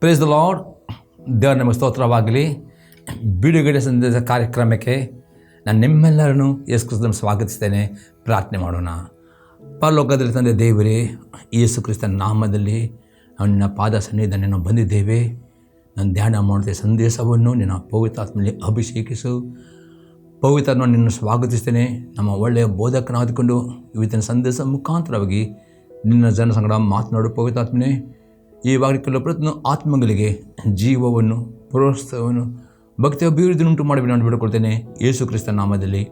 Praise the lord. ದೇವರ ನಮಗೆ ಸ್ತೋತ್ರವಾಗಲಿ. ಬಿಡುಗಡೆ ಸಂದೇಶ ಕಾರ್ಯಕ್ರಮಕ್ಕೆ ನಾನು ನಿಮ್ಮೆಲ್ಲರನ್ನು ಯೇಸು ಕ್ರಿಸ್ತನ ಸ್ವಾಗತಿಸ್ತೇನೆ. ಪ್ರಾರ್ಥನೆ ಮಾಡೋಣ. ಪರಲೋಕದಲ್ಲಿ ತಂದೆ ದೇವರೇ, ಯೇಸು ಕ್ರಿಸ್ತನ ನಾಮದಲ್ಲಿ ನಿನ್ನ ಪಾದ ಸನ್ನಿಧಾನ ನಾವು ಬಂದಿದ್ದೇವೆ. ನಾನು ಧ್ಯಾನ ಮಾಡಿದ ಸಂದೇಶವನ್ನು ನಿನ್ನ ಪವಿತ್ರಾತ್ಮನಲ್ಲಿ ಅಭಿಷೇಕಿಸು. ಪವಿತ್ರನ ನಿನ್ನ ಸ್ವಾಗತಿಸ್ತೇನೆ. ನಮ್ಮ ಒಳ್ಳೆಯ ಬೋಧಕನಾದಿಕೊಂಡು ಇವತ್ತಿನ ಸಂದೇಶ ಮುಖಾಂತರವಾಗಿ ನಿನ್ನ ಜನ ಸಂಗಡ ಮಾತನಾಡು. ಪವಿತ್ರಾತ್ಮನೇ, ಈವಾಗ ಕೆಲವು ಪ್ರತಿಯೊಂದು ಆತ್ಮಗಳಿಗೆ ಜೀವವನ್ನು, ಪ್ರೋತ್ಸಾಹವನ್ನು, ಭಕ್ತಿ ಅಭಿವೃದ್ಧಿಯನ್ನು ಉಂಟು ಮಾಡಿ ನಾನು ಬಿಡುಕೊಳ್ತೇನೆ ಯೇಸು ಕ್ರಿಸ್ತನ ನಾಮದಲ್ಲಿ,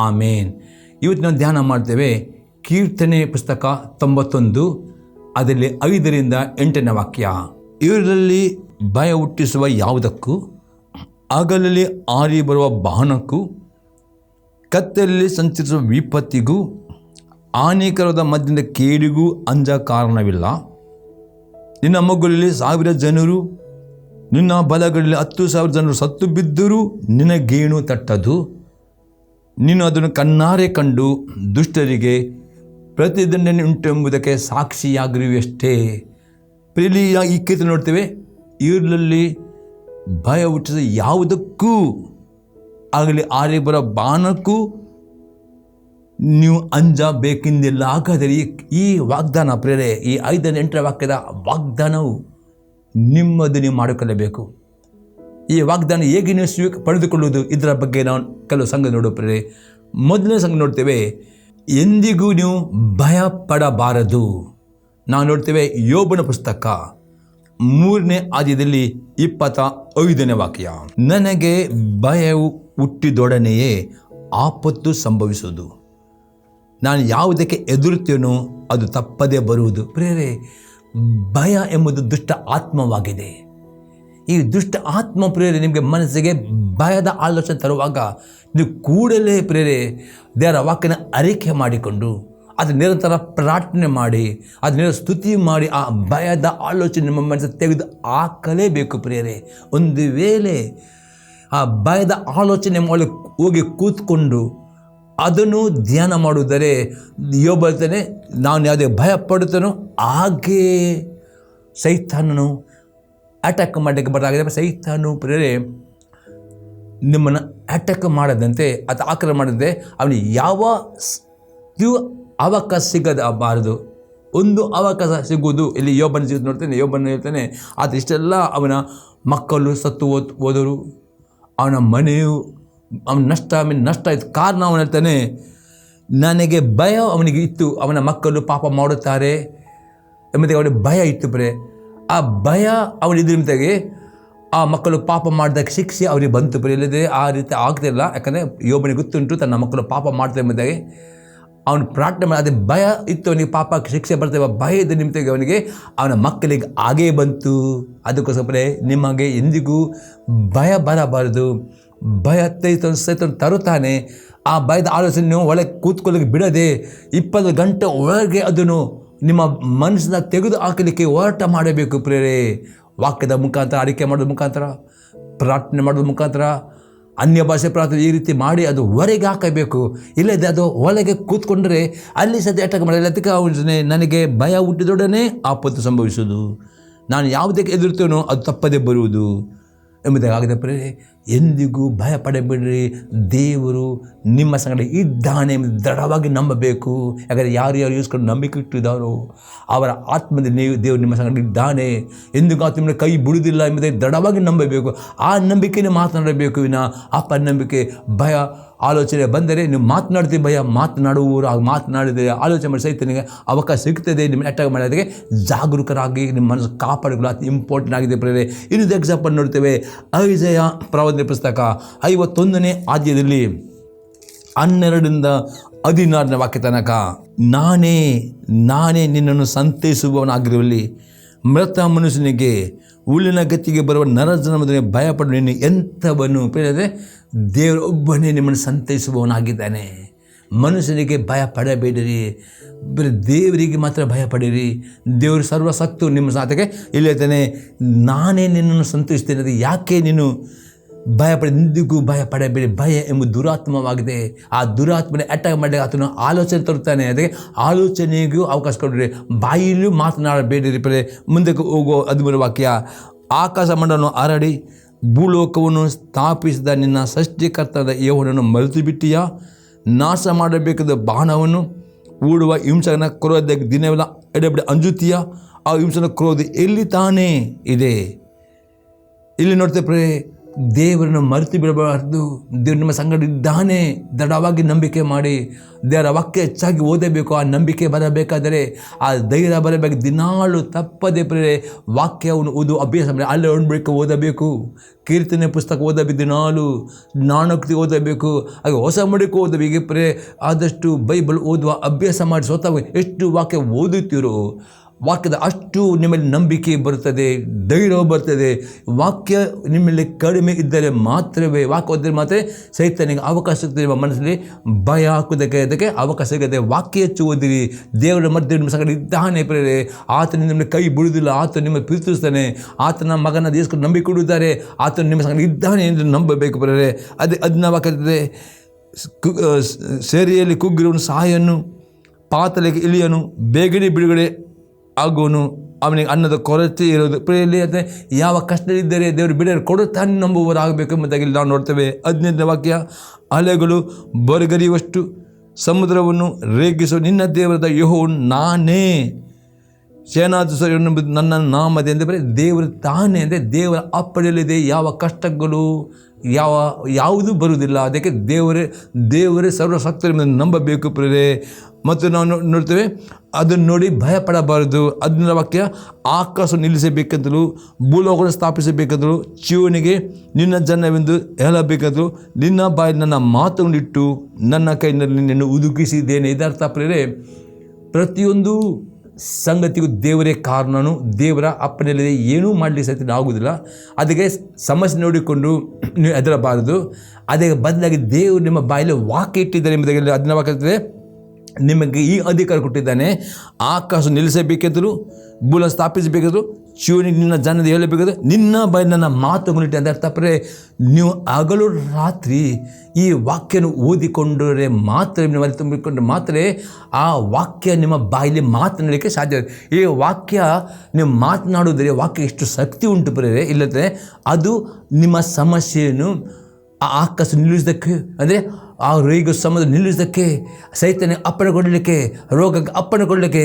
ಆಮೇನ್. ಇವತ್ತು ನಾವು ಧ್ಯಾನ ಮಾಡ್ತೇವೆ ಕೀರ್ತನೆ ಪುಸ್ತಕ 91, ಅದರಲ್ಲಿ 5ರಿಂದ 8ನೇ ವಾಕ್ಯ. ಇವರಲ್ಲಿ ಭಯ ಹುಟ್ಟಿಸುವ ಯಾವುದಕ್ಕೂ, ಹಗಲಲ್ಲಿ ಆರಿ ಬರುವ ಬಾಣಕ್ಕೂ, ಕತ್ತಲಲ್ಲಿ ಸಂಚರಿಸುವ ವಿಪತ್ತಿಗೂ, ಹಾನಿಕರದ ಮಧ್ಯದಿಂದ ಕೇಡಿಗೂ ಅಂಜ ಕಾರಣವಿಲ್ಲ. ನಿನ್ನ ಮಗುಲಲ್ಲಿ 1000 ಜನರು, ನಿನ್ನ ಬಲಗಳಲ್ಲಿ 10,000 ಜನರು ಸತ್ತು ಬಿದ್ದರೂ ನಿನಗೇನು ತಟ್ಟದು. ನೀನು ಅದನ್ನು ಕಣ್ಣಾರೆ ಕಂಡು ದುಷ್ಟರಿಗೆ ಪ್ರತಿದಂಡನೆ ಉಂಟೆಂಬುದಕ್ಕೆ ಸಾಕ್ಷಿಯಾಗಿರುವಷ್ಟೇ. ಪ್ರೀತಿ ಈ ಕೀರ್ತನೆ ನೋಡ್ತೇವೆ. ಇವರಲ್ಲಿ ಭಯ ಹುಟ್ಟಿಸ ಯಾವುದಕ್ಕೂ, ಆಗಲಿ ಆರಿ ಬರೋ ಬಾಣಕ್ಕೂ ನೀವು ಅಂಜಬೇಕೆಂದಿಲ್ಲ. ಹಾಗಾದರೆ ಈ ವಾಗ್ದಾನ ಪ್ರೇರೆ, ಈ 5ನೇ 8ನೇ ವಾಕ್ಯದ ವಾಗ್ದಾನವು ನಿಮ್ಮದು ನೀವು ಮಾಡಿಕೊಳ್ಳಬೇಕು. ಈ ವಾಗ್ದಾನ ಹೇಗೆ ನೀವು ಪಡೆದುಕೊಳ್ಳುವುದು, ಇದರ ಬಗ್ಗೆ ನಾವು ಕೆಲವು ಸಂಘ ನೋಡೋ ಪ್ರೇರೆ. ಮೊದಲನೇ ಸಂಘ ನೋಡ್ತೇವೆ, ಎಂದಿಗೂ ನೀವು ಭಯ ಪಡಬಾರದು. ನಾವು ನೋಡ್ತೇವೆ ಯೋಬನ ಪುಸ್ತಕ 3ನೇ ಅಧ್ಯಾಯದಲ್ಲಿ 25ನೇ ವಾಕ್ಯ. ನನಗೆ ಭಯವು ಹುಟ್ಟಿದೊಡನೆಯೇ ಆಪತ್ತು ಸಂಭವಿಸುವುದು. ನಾನು ಯಾವುದಕ್ಕೆ ಎದುರುತ್ತೇನೋ ಅದು ತಪ್ಪದೇ ಬರುವುದು. ಪ್ರೇರೆ, ಭಯ ಎಂಬುದು ದುಷ್ಟ ಆತ್ಮವಾಗಿದೆ. ಈ ದುಷ್ಟ ಆತ್ಮ ಪ್ರೇರೆ ನಿಮಗೆ ಮನಸ್ಸಿಗೆ ಭಯದ ಆಲೋಚನೆ ತರುವಾಗ ನೀವು ಕೂಡಲೇ ಪ್ರೇರೆ ದೇವರ ವಾಕ್ಯನ ಅರಿಕೆ ಮಾಡಿಕೊಂಡು ಅದು ನಿರಂತರ ಪ್ರಾರ್ಥನೆ ಮಾಡಿ ಅದನ್ನೆಲ್ಲ ಸ್ತುತಿ ಮಾಡಿ ಆ ಭಯದ ಆಲೋಚನೆ ನಿಮ್ಮ ಮನಸ್ಸು ತೆಗೆದು ಹಾಕಲೇಬೇಕು ಪ್ರೇರೆ. ಒಂದು ವೇಳೆ ಆ ಭಯದ ಆಲೋಚನೆ ಒಳಗೆ ಹೋಗಿ ಕೂತ್ಕೊಂಡು ಅದನ್ನು ಧ್ಯಾನ ಮಾಡುವುದರೆ ಯೋಬ ಹೇಳ್ತಾನೆ, ನಾನು ಯಾವುದೇ ಭಯ ಪಡುತ್ತೇನೋ ಹಾಗೇ ಸೈತಾನನು ಅಟ್ಯಾಕ್ ಮಾಡಲಿಕ್ಕೆ ಬರಲಾಗಿದೆ. ಸೈತಾನು ಪ್ರೇರೆ ನಿಮ್ಮನ್ನು ಅಟ್ಯಾಕ್ ಮಾಡದಂತೆ ಅಥವಾ ಆಕ್ರಮಣ ಮಾಡದಂತೆ ಅವನಿಗೆ ಯಾವ ಅವಕಾಶ ಸಿಗಬಾರದು. ಒಂದು ಅವಕಾಶ ಸಿಗುವುದು ಇಲ್ಲಿ ಯೋಬನ ಜೀವಿತ ನೋಡ್ತೇನೆ. ಯೋಬನ ಹೇಳ್ತಾನೆ, ಅದು ಇಷ್ಟೆಲ್ಲ ಅವನ ಮಕ್ಕಳು ಸತ್ತು ಹೋದರು, ಅವನ ಮನೆಯು ಅವನ ನಷ್ಟ ಆಯಿತು. ಕಾರಣ ಅವನು ಹೇಳ್ತಾನೆ, ನನಗೆ ಭಯ ಅವನಿಗೆ ಇತ್ತು, ಅವನ ಮಕ್ಕಳು ಪಾಪ ಮಾಡುತ್ತಾರೆ ಎಂಬುದಾಗಿ ಅವನಿಗೆ ಭಯ ಇತ್ತು. ಬರೇ ಆ ಭಯ ಅವನಿದ್ರ ನಿಮಿತ್ತಾಗಿ ಆ ಮಕ್ಕಳು ಪಾಪ ಮಾಡಿದಾಗ ಶಿಕ್ಷೆ ಅವರಿಗೆ ಬಂತು. ಬರೀ ಇಲ್ಲದೆ ಆ ರೀತಿ ಆಗ್ತಿಲ್ಲ. ಯಾಕಂದರೆ ಯೋಬನಿಗೆ ಗೊತ್ತುಂಟು ತನ್ನ ಮಕ್ಕಳು ಪಾಪ ಮಾಡ್ತಾರೆ ಎಂಬುದಾಗಿ ಅವನು ಪ್ರಾರ್ಥನೆ ಮಾಡಿ. ಅದೇ ಭಯ ಇತ್ತು ಅವನಿಗೆ, ಪಾಪ ಶಿಕ್ಷೆ ಬರ್ತೇವೆ ಭಯದ ನಿಮಿತ್ತಾಗಿ ಅವನಿಗೆ ಅವನ ಮಕ್ಕಳಿಗೆ ಹಾಗೇ ಬಂತು. ಅದಕ್ಕೋಸ್ಕರ ನಿಮಗೆ ಎಂದಿಗೂ ಭಯ ಬರಬಾರದು. ಭಯ ಸೈತನು ತರುತ್ತಾನೆ. ಆ ಭಯದ ಆಲೋಚನೆ ನೀವು ಒಳಗೆ ಕೂತ್ಕೊಳ್ಳಿಕ್ಕೆ ಬಿಡದೆ 20 ಗಂಟೆ ಒಳಗೆ ಅದನ್ನು ನಿಮ್ಮ ಮನಸ್ಸನ್ನ ತೆಗೆದು ಹಾಕಲಿಕ್ಕೆ ಹೋರಾಟ ಮಾಡಬೇಕು ಪ್ರೇರೆ. ವಾಕ್ಯದ ಮುಖಾಂತರ, ಅರಿಕೆ ಮಾಡೋದ್ರ ಮುಖಾಂತರ, ಪ್ರಾರ್ಥನೆ ಮಾಡೋದ್ರ ಮುಖಾಂತರ, ಅನ್ಯ ಭಾಷೆ ಪ್ರಾರ್ಥನೆ ಈ ರೀತಿ ಮಾಡಿ ಅದು ಹೊರಗೆ ಹಾಕಬೇಕು. ಇಲ್ಲದೆ ಅದು ಒಳಗೆ ಕೂತ್ಕೊಂಡ್ರೆ ಅಲ್ಲಿ ಸದ್ಯ ಅಟ್ಯಾಕ್ ಮಾಡಲ್ಲ. ಅದಕ್ಕೆ ನನಗೆ ಭಯ ಹುಟ್ಟಿದೊಡನೆ ಆಪತ್ತು ಸಂಭವಿಸುವುದು, ನಾನು ಯಾವುದಕ್ಕೆ ಎದುರುತ್ತೇನೋ ಅದು ತಪ್ಪದೇ ಬರುವುದು ಎಂಬುದಾಗಿದೆ ಪ್ರೇರೆ. ಎಂದಿಗೂ ಭಯ ಪಡಬೇಡ್ರಿ. ದೇವರು ನಿಮ್ಮ ಸಂಗಡ ಇದ್ದಾನೆ ಎಂಬುದು ದೃಢವಾಗಿ ನಂಬಬೇಕು. ಯಾಕಂದರೆ ಯಾರು ಯೂಸ್ಕೊಂಡು ನಂಬಿಕೆ ಇಟ್ಟಿದ್ದಾರೋ ಅವರ ಆತ್ಮದಲ್ಲಿ ದೇವರು ನಿಮ್ಮ ಸಂಗಡ ಇದ್ದಾನೆ, ಎಂದಿಗೂ ಆತ ನಿಮ್ಮನ್ನು ಕೈ ಬಿಡುವುದಿಲ್ಲ ಎಂಬುದಾಗಿ ದೃಢವಾಗಿ ನಂಬಬೇಕು. ಆ ನಂಬಿಕೆನೇ ಮಾತನಾಡಬೇಕು. ಅಪನಂಬಿಕೆ ಭಯ ಆಲೋಚನೆ ಬಂದರೆ ನೀವು ಮಾತನಾಡ್ತೀವಿ, ಭಯ ಮಾತನಾಡುವವರು ಮಾತನಾಡಿದರೆ ಆಲೋಚನೆ ಮಾಡಿ ಸೈತನಿಗೆ ಅವಕಾಶ ಸಿಗ್ತದೆ. ನಿಮ್ಮ ಅಟ್ಯಾಕ್ ಮಾಡೋದಕ್ಕೆ ಜಾಗರೂಕರಾಗಿ ನಿಮ್ಮ ಮನಸ್ಸು ಕಾಪಾಡಿಕೊಳ್ಳೋ ಅದು ಇಂಪಾರ್ಟೆಂಟ್ ಆಗಿದೆ ಪ್ರೇರೆ. ಇನ್ನೊಂದು ಎಕ್ಸಾಂಪಲ್ ನೋಡ್ತೇವೆ, ಐಜಯ ಪ್ರವಾದನೆ ಪುಸ್ತಕ 51ನೇ ಅಧ್ಯಾಯದಲ್ಲಿ 12ರಿಂದ 16ನೇ ವಾಕ್ಯ ತನಕ. ನಾನೇ ನಿನ್ನನ್ನು ಸಂತೈಸುವವನಾಗಿರುವಲ್ಲಿ ಮೃತ ಮನುಷ್ಯನಿಗೆ ಹುಲ್ಲಿನ ಗತಿಗೆ ಬರುವ ನರಜನ್ಮದಲ್ಲಿ ಭಯಪಡು ನೀನು ಎಂಥವನು. ಪ್ರೇರೆ, ದೇವರೊಬ್ಬನೇ ನಿಮ್ಮನ್ನು ಸಂತೈಸುವವನಾಗಿದ್ದಾನೆ. ಮನುಷ್ಯನಿಗೆ ಭಯ ಪಡಬೇಡಿರಿ, ಬರೀ ದೇವರಿಗೆ ಮಾತ್ರ ಭಯ ಪಡಿರಿ. ದೇವರು ಸರ್ವಸತ್ತು ನಿಮ್ಮ ಸಾಧಕ್ಕೆ ಇಲ್ಲಿ ಹೇಳ್ತಾನೆ, ನಾನೇ ನಿನ್ನನ್ನು ಸಂತೈಸ್ತೇನೆ. ಅದು ಯಾಕೆ ನೀನು ಎಂದಿಗೂ ಭಯಪಡಬೇಡಿ. ಭಯ ಎಂಬುದು ದುರಾತ್ಮವಾಗಿದೆ. ಆ ದುರಾತ್ಮನೆ ಅಟ್ಯಾಕ್ ಮಾಡಿ ಆತನು ಆಲೋಚನೆ ತರುತ್ತಾನೆ. ಅದಕ್ಕೆ ಆಲೋಚನೆಗೂ ಅವಕಾಶ ಕೊಡಿರಿ. ಬಾಯಿಲೂ ಮಾತನಾಡಬೇಡಿರಿ. ಮುಂದಕ್ಕೆ ಹೋಗೋ 13 ವಾಕ್ಯ. ಆಕಾಶ ಮಂಡಲವನ್ನು ಹರಡಿ ಭೂಲೋಕವನ್ನು ಸ್ಥಾಪಿಸಿದ ನಿನ್ನ ಸೃಷ್ಟಿಕರ್ತನಾದ ಯೆಹೋವನನ್ನು ಮರೆತು ಬಿಟ್ಟಿಯಾ? ನಾಶ ಮಾಡಬೇಕಾದ ಬಾಣವನ್ನು ಹೂಡುವ ಹಿಂಸಕನ ಕ್ರೋಧ ದಿನವೆಲ್ಲ ಎಡೆಬಿಡಿ ಅಂಜುತ್ತೀಯಾ? ಆ ಹಿಂಸನ ಕ್ರೋಧ ಎಲ್ಲಿ ತಾನೇ ಇದೆ? ಇಲ್ಲಿ ನೋಡ್ತೇವೆ, ದೇವರನ್ನು ಮರೆತು ಬಿಡಬಾರ್ದು. ದೇವರು ನಿಮ್ಮ ಸಂಗಡ ಇದ್ದಾನೆ. ದೃಢವಾಗಿ ನಂಬಿಕೆ ಮಾಡಿ ದೇವರ ವಾಕ್ಯ ಹೆಚ್ಚಾಗಿ ಓದಬೇಕು. ಆ ನಂಬಿಕೆ ಬರಬೇಕಾದರೆ, ಆ ಧೈರ್ಯ ಬರಬೇಕು. ದಿನಾಳು ತಪ್ಪದೆ ವಾಕ್ಯವನ್ನು ಓದುವ ಅಭ್ಯಾಸ ಮಾಡಿ. ಅಲ್ಲೇ ಓದಬೇಕು. ಕೀರ್ತನೆ ಪುಸ್ತಕ ಓದಬೇಕು. ದಿನಾಳು ಜ್ಞಾನೋಕ್ತಿ ಓದಬೇಕು. ಹಾಗೆ ಹೊಸ ಮಡಿಕೆ ಓದಬೇಕು. ಹೀಗೆ ಆದಷ್ಟು ಬೈಬಲ್ ಓದುವ ಅಭ್ಯಾಸ ಮಾಡಿ. ಸ್ವತಃ ಎಷ್ಟು ವಾಕ್ಯ ಓದುತ್ತೀರೋ ವಾಕ್ಯದ ಅಷ್ಟು ನಿಮ್ಮಲ್ಲಿ ನಂಬಿಕೆ ಬರ್ತದೆ, ಧೈರ್ಯ ಬರ್ತದೆ. ವಾಕ್ಯ ನಿಮ್ಮಲ್ಲಿ ಕಡಿಮೆ ಇದ್ದರೆ ಮಾತ್ರವೇ, ವಾಕ್ಯ ಓದಿದರೆ ಮಾತ್ರ ಸೈತಾನಿಗೆ ಅವಕಾಶ ಸಿಗ್ತದೆ. ನಿಮ್ಮ ಮನಸ್ಸಲ್ಲಿ ಭಯ ಹಾಕೋದಕ್ಕೆ ಅದಕ್ಕೆ ಅವಕಾಶ ಸಿಗುತ್ತೆ. ವಾಕ್ಯ ಹೆಚ್ಚು ಓದಿರಿ. ದೇವರ ಮಧ್ಯೆ ನಿಮ್ಮ ಸಂಗಡ ಇದ್ದಾನೆ. ಆತನ ನಿಮ್ಮಲ್ಲಿ ಕೈ ಬಿಡುವುದಿಲ್ಲ. ಆತನು ನಿಮ್ಮನ್ನು ಪ್ರೀತಿಸ್ತಾನೆ. ಆತನ ಮಗನ ದೇಶಕ್ಕೆ ನಂಬಿಕೆ ಕೊಡುತ್ತಾರೆ. ಆತನು ನಿಮ್ಮ ಸಂಗಡ ಇದ್ದಾನೆ ಎಂದು ನಂಬಬೇಕು. ಅದನ್ನ ವಾಕ್ಯದೆ, ಸೆರೆಯಲ್ಲಿ ಕುಗ್ಗಿರುವನು ಸಹಾಯನ್ನು, ಪಾತಲೆಗೆ ಇಳಿಯನು, ಬೇಗನೆ ಬಿಡುಗಡೆ ಆಗೋನು, ಅವನಿಗೆ ಅನ್ನದ ಕೊರತೆ ಇರೋದು. ಪ್ರೇಯಲ್ಲಿ ಅಂದರೆ ಯಾವ ಕಷ್ಟದಲ್ಲಿದ್ದರೆ ದೇವರು ಬಿಡುಗಡೆ ಕೊಡುತ್ತಾನೆ ನಂಬುವರಾಗಬೇಕು ಎಂಬುದಾಗಿ ನಾವು ನೋಡ್ತೇವೆ. 15ನೇ ವಾಕ್ಯ. ಅಲೆಗಳು ಬರಗರಿಯುವಷ್ಟು ಸಮುದ್ರವನ್ನು ರೇಗಿಸುವ ನಿನ್ನ ದೇವರಾದ ಯೆಹೋವನು ನಾನೇ. ಸೇನಾಧೀಶ್ವರ ಎಂಬುದು ನನ್ನ ನಾಮದೆ ಅಂದರೆ ದೇವರು ತಾನೇ. ಅಂದರೆ ದೇವರ ಅಪ್ಪಣೆಯಲ್ಲಿದೆ. ಯಾವ ಕಷ್ಟಗಳು ಯಾವುದೂ ಬರುವುದಿಲ್ಲ. ಅದಕ್ಕೆ ದೇವರೇ ಸರ್ವಶಕ್ತರೆಂಬುದನ್ನು ನಂಬಬೇಕು ಪ್ರೇರೆ. ಮತ್ತು ನಾವು ನೋಡ್ತೇವೆ, ಅದನ್ನು ನೋಡಿ ಭಯಪಡಬಾರದು. 15ನೇ ವಾಕ್ಯ. ಆಕಾಶ ನಿಲ್ಲಿಸಬೇಕಂತಲೂ ಭೂಲೋಕವನ್ನು ಸ್ಥಾಪಿಸಬೇಕಂತಲೂ ಜೀವನಿಗೆ ನಿನ್ನ ಜನವೆಂದು ಹೇಳಬೇಕಂತಲೂ ನಿನ್ನ ಬಾಯಲ್ಲಿ ನನ್ನ ಮಾತನ್ನಿಟ್ಟು ನನ್ನ ಕೈಯಲ್ಲಿ ನಿನ್ನನ್ನು ಹುದುಕಿಸಿದ್ದೇನೆ. ಇದರ್ಥ ಪ್ರೇರೆ, ಪ್ರತಿಯೊಂದು ಸಂಗತಿಗೂ ದೇವರೇ ಕಾರಣನು. ದೇವರ ಅಪ್ಪಣೆಯಲ್ಲಿ ಏನೂ ಮಾಡಲಿಕ್ಕೆ ಸಹಿತ ಆಗುವುದಿಲ್ಲ. ಅದಕ್ಕೆ ಸಮಸ್ಯೆ ನೋಡಿಕೊಂಡು ನೀವು ಹೆದರಬಾರದು. ಅದೇ ಬದಲಾಗಿ ದೇವರು ನಿಮ್ಮ ಬಾಯಲ್ಲಿ ವಾಕ್ಯ ಇಟ್ಟಿದ್ದಾರೆ ಎಂಬುದಾಗಿ 15ನೇ ವಾಕ್ಯ. ನಿಮಗೆ ಈ ಅಧಿಕಾರ ಕೊಟ್ಟಿದ್ದಾನೆ. ಆಕಾಶ ನಿಲ್ಲಿಸಬೇಕೆಂದರೂ ಭೂಲ ಸ್ಥಾಪಿಸಬೇಕಾದ್ರು ಶಿವನಿಗೆ ನಿನ್ನ ಜನದ ಹೇಳಬೇಕಾದ್ರೆ ನಿನ್ನ ಬಾಯಲ್ಲಿ ನನ್ನ ಮಾತುಗಳಿಟ್ಟೆ ಅಂತ ಅರ್ಥ. ನೀವು ಹಗಲು ರಾತ್ರಿ ಈ ವಾಕ್ಯನ ಓದಿಕೊಂಡ್ರೆ ಮಾತ್ರ, ನೀವು ತುಂಬಿಕೊಂಡ್ರೆ ಮಾತ್ರ ಆ ವಾಕ್ಯ ನಿಮ್ಮ ಬಾಯಲ್ಲಿ ಮಾತನಾಡಲಿಕ್ಕೆ ಸಾಧ್ಯ. ಈ ವಾಕ್ಯ ನೀವು ಮಾತನಾಡೋದ್ರೆ ವಾಕ್ಯ ಎಷ್ಟು ಶಕ್ತಿ ಉಂಟು ಪ್ರೇರೆ. ಇಲ್ಲದ್ರೆ ಅದು ನಿಮ್ಮ ಸಮಸ್ಯೆಯನ್ನು ಆ ಆಕಾಶ ನಿಲ್ಲಿಸೋದಕ್ಕೆ, ಅಂದರೆ ಆ ರೇಗ ಸಮುದ್ರ ನಿಲ್ಲಿಸೋದಕ್ಕೆ, ಸೈತಾನ ಅಪ್ಪಣೆ ಕೊಡಲಿಕ್ಕೆ, ರೋಗಕ್ಕೆ ಅಪ್ಪಣೆ ಕೊಡಲಿಕ್ಕೆ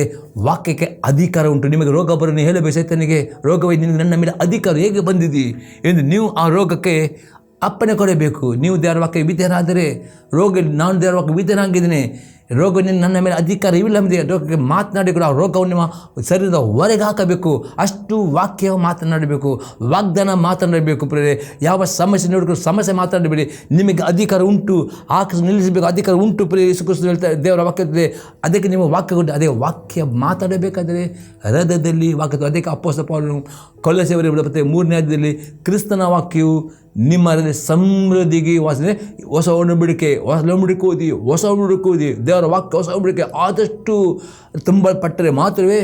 ವಾಕ್ಯಕ್ಕೆ ಅಧಿಕಾರ ಉಂಟು. ನಿಮಗೆ ರೋಗ ಬರೋನು ಹೇಳಬೇಕು ಸೈತಾನಿಗೆ, ರೋಗವೇ ನಿನಗೆ ನನ್ನ ಮೇಲೆ ಅಧಿಕಾರ ಹೇಗೆ ಬಂದಿದೆ ಎಂದು ನೀವು ಆ ರೋಗಕ್ಕೆ ಅಪ್ಪಣೆ ಕೊಡಬೇಕು. ನೀವು ದೇವರ ವಾಕ್ಯ ವಿಧೇಯರಾದರೆ, ನಾನು ದೇವರ ವಾಕ್ಯ ವಿಧೇಯನಾಗಿದ್ದೇನೆ, ರೋಗ ನನ್ನ ಮೇಲೆ ಅಧಿಕಾರ ಇವಿಲ್ಲ ಎಂಬುದೇ ರೋಗಕ್ಕೆ ಮಾತನಾಡಿ ಕೂಡ ಆ ರೋಗವನ್ನು ನಿಮ್ಮ ಶರೀರದ ಹೊರಗೆ ಹಾಕಬೇಕು. ಅಷ್ಟು ವಾಕ್ಯ ಮಾತನಾಡಬೇಕು, ವಾಗ್ದಾನ ಮಾತನಾಡಬೇಕು ಪ್ರೇರೆ. ಯಾವ ಸಮಸ್ಯೆ ನೋಡಿಕೊಂಡು ಸಮಸ್ಯೆ ಮಾತನಾಡಬೇಡಿ. ನಿಮಗೆ ಅಧಿಕಾರ ಉಂಟು, ಆಕಾಶ ನಿಲ್ಲಿಸಬೇಕು ಅಧಿಕಾರ ಉಂಟು ಪ್ರೇರೆ. ಯೇಸು ಕ್ರಿಸ್ತನು ಹೇಳ್ತಾರೆ ದೇವರ ವಾಕ್ಯದಲ್ಲಿ. ಅದಕ್ಕೆ ನಿಮ್ಮ ವಾಕ್ಯ ಕೊಟ್ಟು ಅದೇ ವಾಕ್ಯ ಮಾತಾಡಬೇಕಾದರೆ ಹೃದಯದಲ್ಲಿ ವಾಕ್ಯ. ಅದಕ್ಕೆ ಅಪೊಸ್ತಲ ಪೌಲನು ಕೊಲೊಸ್ಸೆಯವರಿಗೆ 3ನೇ ಅಧ್ಯಾಯದಲ್ಲಿ ಕ್ರಿಸ್ತನ ವಾಕ್ಯವು ನಿಮ್ಮ ಸಮೃದ್ಧಿಗೆ ವಾಸನೆ, ಹೊಸ ಒಡಂಬಡಿಕೆ ಓದಿ ದೇವರ ವಾಕ್ಯ ಹೊಸ ಒಡಂಬಡಿಕೆ ಆದಷ್ಟು ತುಂಬಲ್ಪಟ್ಟರೆ ಮಾತ್ರವೇ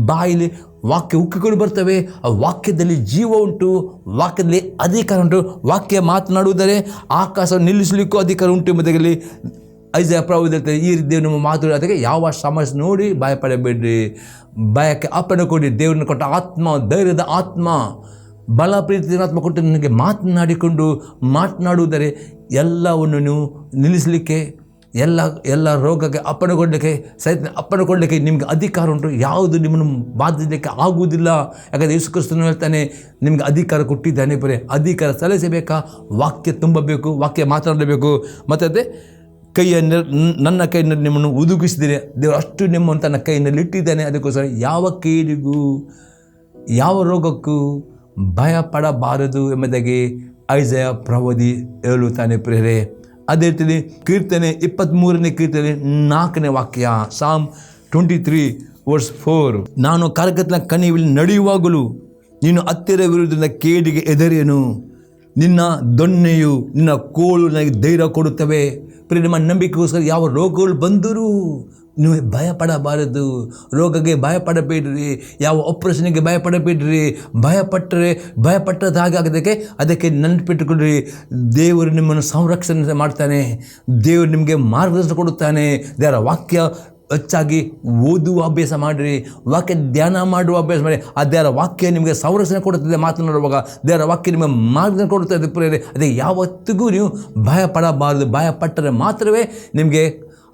ಬಾಯಲ್ಲಿ ವಾಕ್ಯ ಉಕ್ಕಿಗಳು ಬರ್ತವೆ. ಆ ವಾಕ್ಯದಲ್ಲಿ ಜೀವ ಉಂಟು, ವಾಕ್ಯದಲ್ಲಿ ಅಧಿಕಾರ ಉಂಟು. ವಾಕ್ಯ ಮಾತನಾಡುವುದರೆ ಆಕಾಶ ನಿಲ್ಲಿಸಲಿಕ್ಕೂ ಅಧಿಕಾರ ಉಂಟು ಎಂಬುದಾಗಿ ಐಜಾಯ ಪ್ರವಾದಿ ಈ ರೀತಿ ನಮ್ಮ ಮಾತುಗಳಾದಾಗ ಯಾವ ಸಮಸ್ಯೆ ನೋಡಿ ಭಯಪಡಬೇಡ್ರಿ. ಭಯಕ್ಕೆ ಅಪ್ಪಣೆ ಕೊಡಿ. ದೇವರನ್ನು ಕೊಟ್ಟ ಆತ್ಮ, ಧೈರ್ಯದ ಆತ್ಮ, ಬಲ ಪ್ರೀತಿಯ ಆತ್ಮ ಕೊಟ್ಟು ನನಗೆ ಮಾತನಾಡುವುದರೆ ಎಲ್ಲವನ್ನು ನೀವು ನಿಲ್ಲಿಸಲಿಕ್ಕೆ, ಎಲ್ಲ ರೋಗಕ್ಕೆ ಅಪ್ಪಣೆ ಕೊಡಲಿಕ್ಕೆ, ಸೈತಾನ ಅಪ್ಪಣೆ ಕೊಡಲಿಕ್ಕೆ ನಿಮಗೆ ಅಧಿಕಾರ ಉಂಟು. ಯಾವುದು ನಿಮ್ಮನ್ನು ಬಾಧಿಸಲಿಕ್ಕೆ ಆಗುವುದಿಲ್ಲ. ಯಾಕಂದರೆ ಯೇಸು ಕ್ರಿಸ್ತನು ಹೇಳ್ತಾನೆ ನಿಮಗೆ ಅಧಿಕಾರ ಕೊಟ್ಟಿದ್ದಾನೆ. ಅಧಿಕಾರ ಸಲ್ಲಿಸಬೇಕಾ, ವಾಕ್ಯ ತುಂಬಬೇಕು, ವಾಕ್ಯ ಮಾತನಾಡಬೇಕು. ಮತ್ತು ಅದೇ ನನ್ನ ಕೈಯಲ್ಲಿ ನಿಮ್ಮನ್ನು ಹುದುಗಿಸಿದ್ದೇನೆ. ದೇವರು ಅಷ್ಟು ನಿಮ್ಮನ್ನು ತನ್ನ ಕೈಯಲ್ಲಿ ಇಟ್ಟಿದ್ದಾನೆ. ಅದಕ್ಕೋಸ್ಕರ ಯಾವ ಕೇಡಿಗೂ ಯಾವ ರೋಗಕ್ಕೂ ಭಯಪಡಬಾರದು ಎಂಬುದಾಗಿ ಐಜಾಯ ಪ್ರವಾದಿ ಹೇಳುತ್ತಾನೆ ಪ್ರೇರೆ. ಅದೇ ರೀತಿ ಕೀರ್ತನೆ 23ನೇ ಕೀರ್ತನೆ 4ನೇ ವಾಕ್ಯ, ಸಾಮ್ 23:4. ನಾನು ಕರಗತನ ಕಣಿವೆಯಲ್ಲಿ ನಡೆಯುವಾಗಲೂ ನೀನು ಹತ್ತಿರವಿರುವುದರಿಂದ ಕೇಡಿಗೆ ಹೆದರಿಯನು. ನಿನ್ನ ದೊಣ್ಣೆಯು ನಿನ್ನ ಕೋಲು ನನಗೆ ಧೈರ್ಯ ಕೊಡುತ್ತವೆ. ನಿಮ್ಮ ನಂಬಿಕೆಗೋಸ್ಕರ ಯಾವ ರೋಗಗಳು ಬಂದರೂ ನೀವು ಭಯಪಡಬಾರದು. ರೋಗಕ್ಕೆ ಭಯಪಡಬೇಡ್ರಿ, ಯಾವ ಆಪರೇಷನ್ಗೆ ಭಯಪಡಬೇಡ್ರಿ. ಭಯಪಟ್ಟದ ಹಾಗೆ ಆಗೋದಕ್ಕೆ ಅದಕ್ಕೆ ನೆನಪಿಟ್ಟುಕೊಡ್ರಿ, ದೇವರು ನಿಮ್ಮನ್ನು ಸಂರಕ್ಷಣೆ ಮಾಡ್ತಾನೆ, ದೇವರು ನಿಮಗೆ ಮಾರ್ಗದರ್ಶನ ಕೊಡುತ್ತಾನೆ. ದೇವರ ವಾಕ್ಯ ಹೆಚ್ಚಾಗಿ ಓದುವ ಅಭ್ಯಾಸ ಮಾಡಿರಿ, ವಾಕ್ಯ ಧ್ಯಾನ ಮಾಡುವ ಅಭ್ಯಾಸ ಮಾಡಿ. ಆ ದೇವರ ವಾಕ್ಯ ನಿಮಗೆ ಸಂರಕ್ಷಣೆ ಕೊಡುತ್ತದೆ. ಮಾತನಾಡುವಾಗ ದೇವರ ವಾಕ್ಯ ನಿಮಗೆ ಮಾರ್ಗದರ್ಶನ ಕೊಡುತ್ತದೆ ಪ್ರಿಯರೇ. ಅದೇ ಯಾವತ್ತಿಗೂ ನೀವು ಭಯಪಡಬಾರದು. ಭಯಪಟ್ಟರೆ ಮಾತ್ರವೇ ನಿಮಗೆ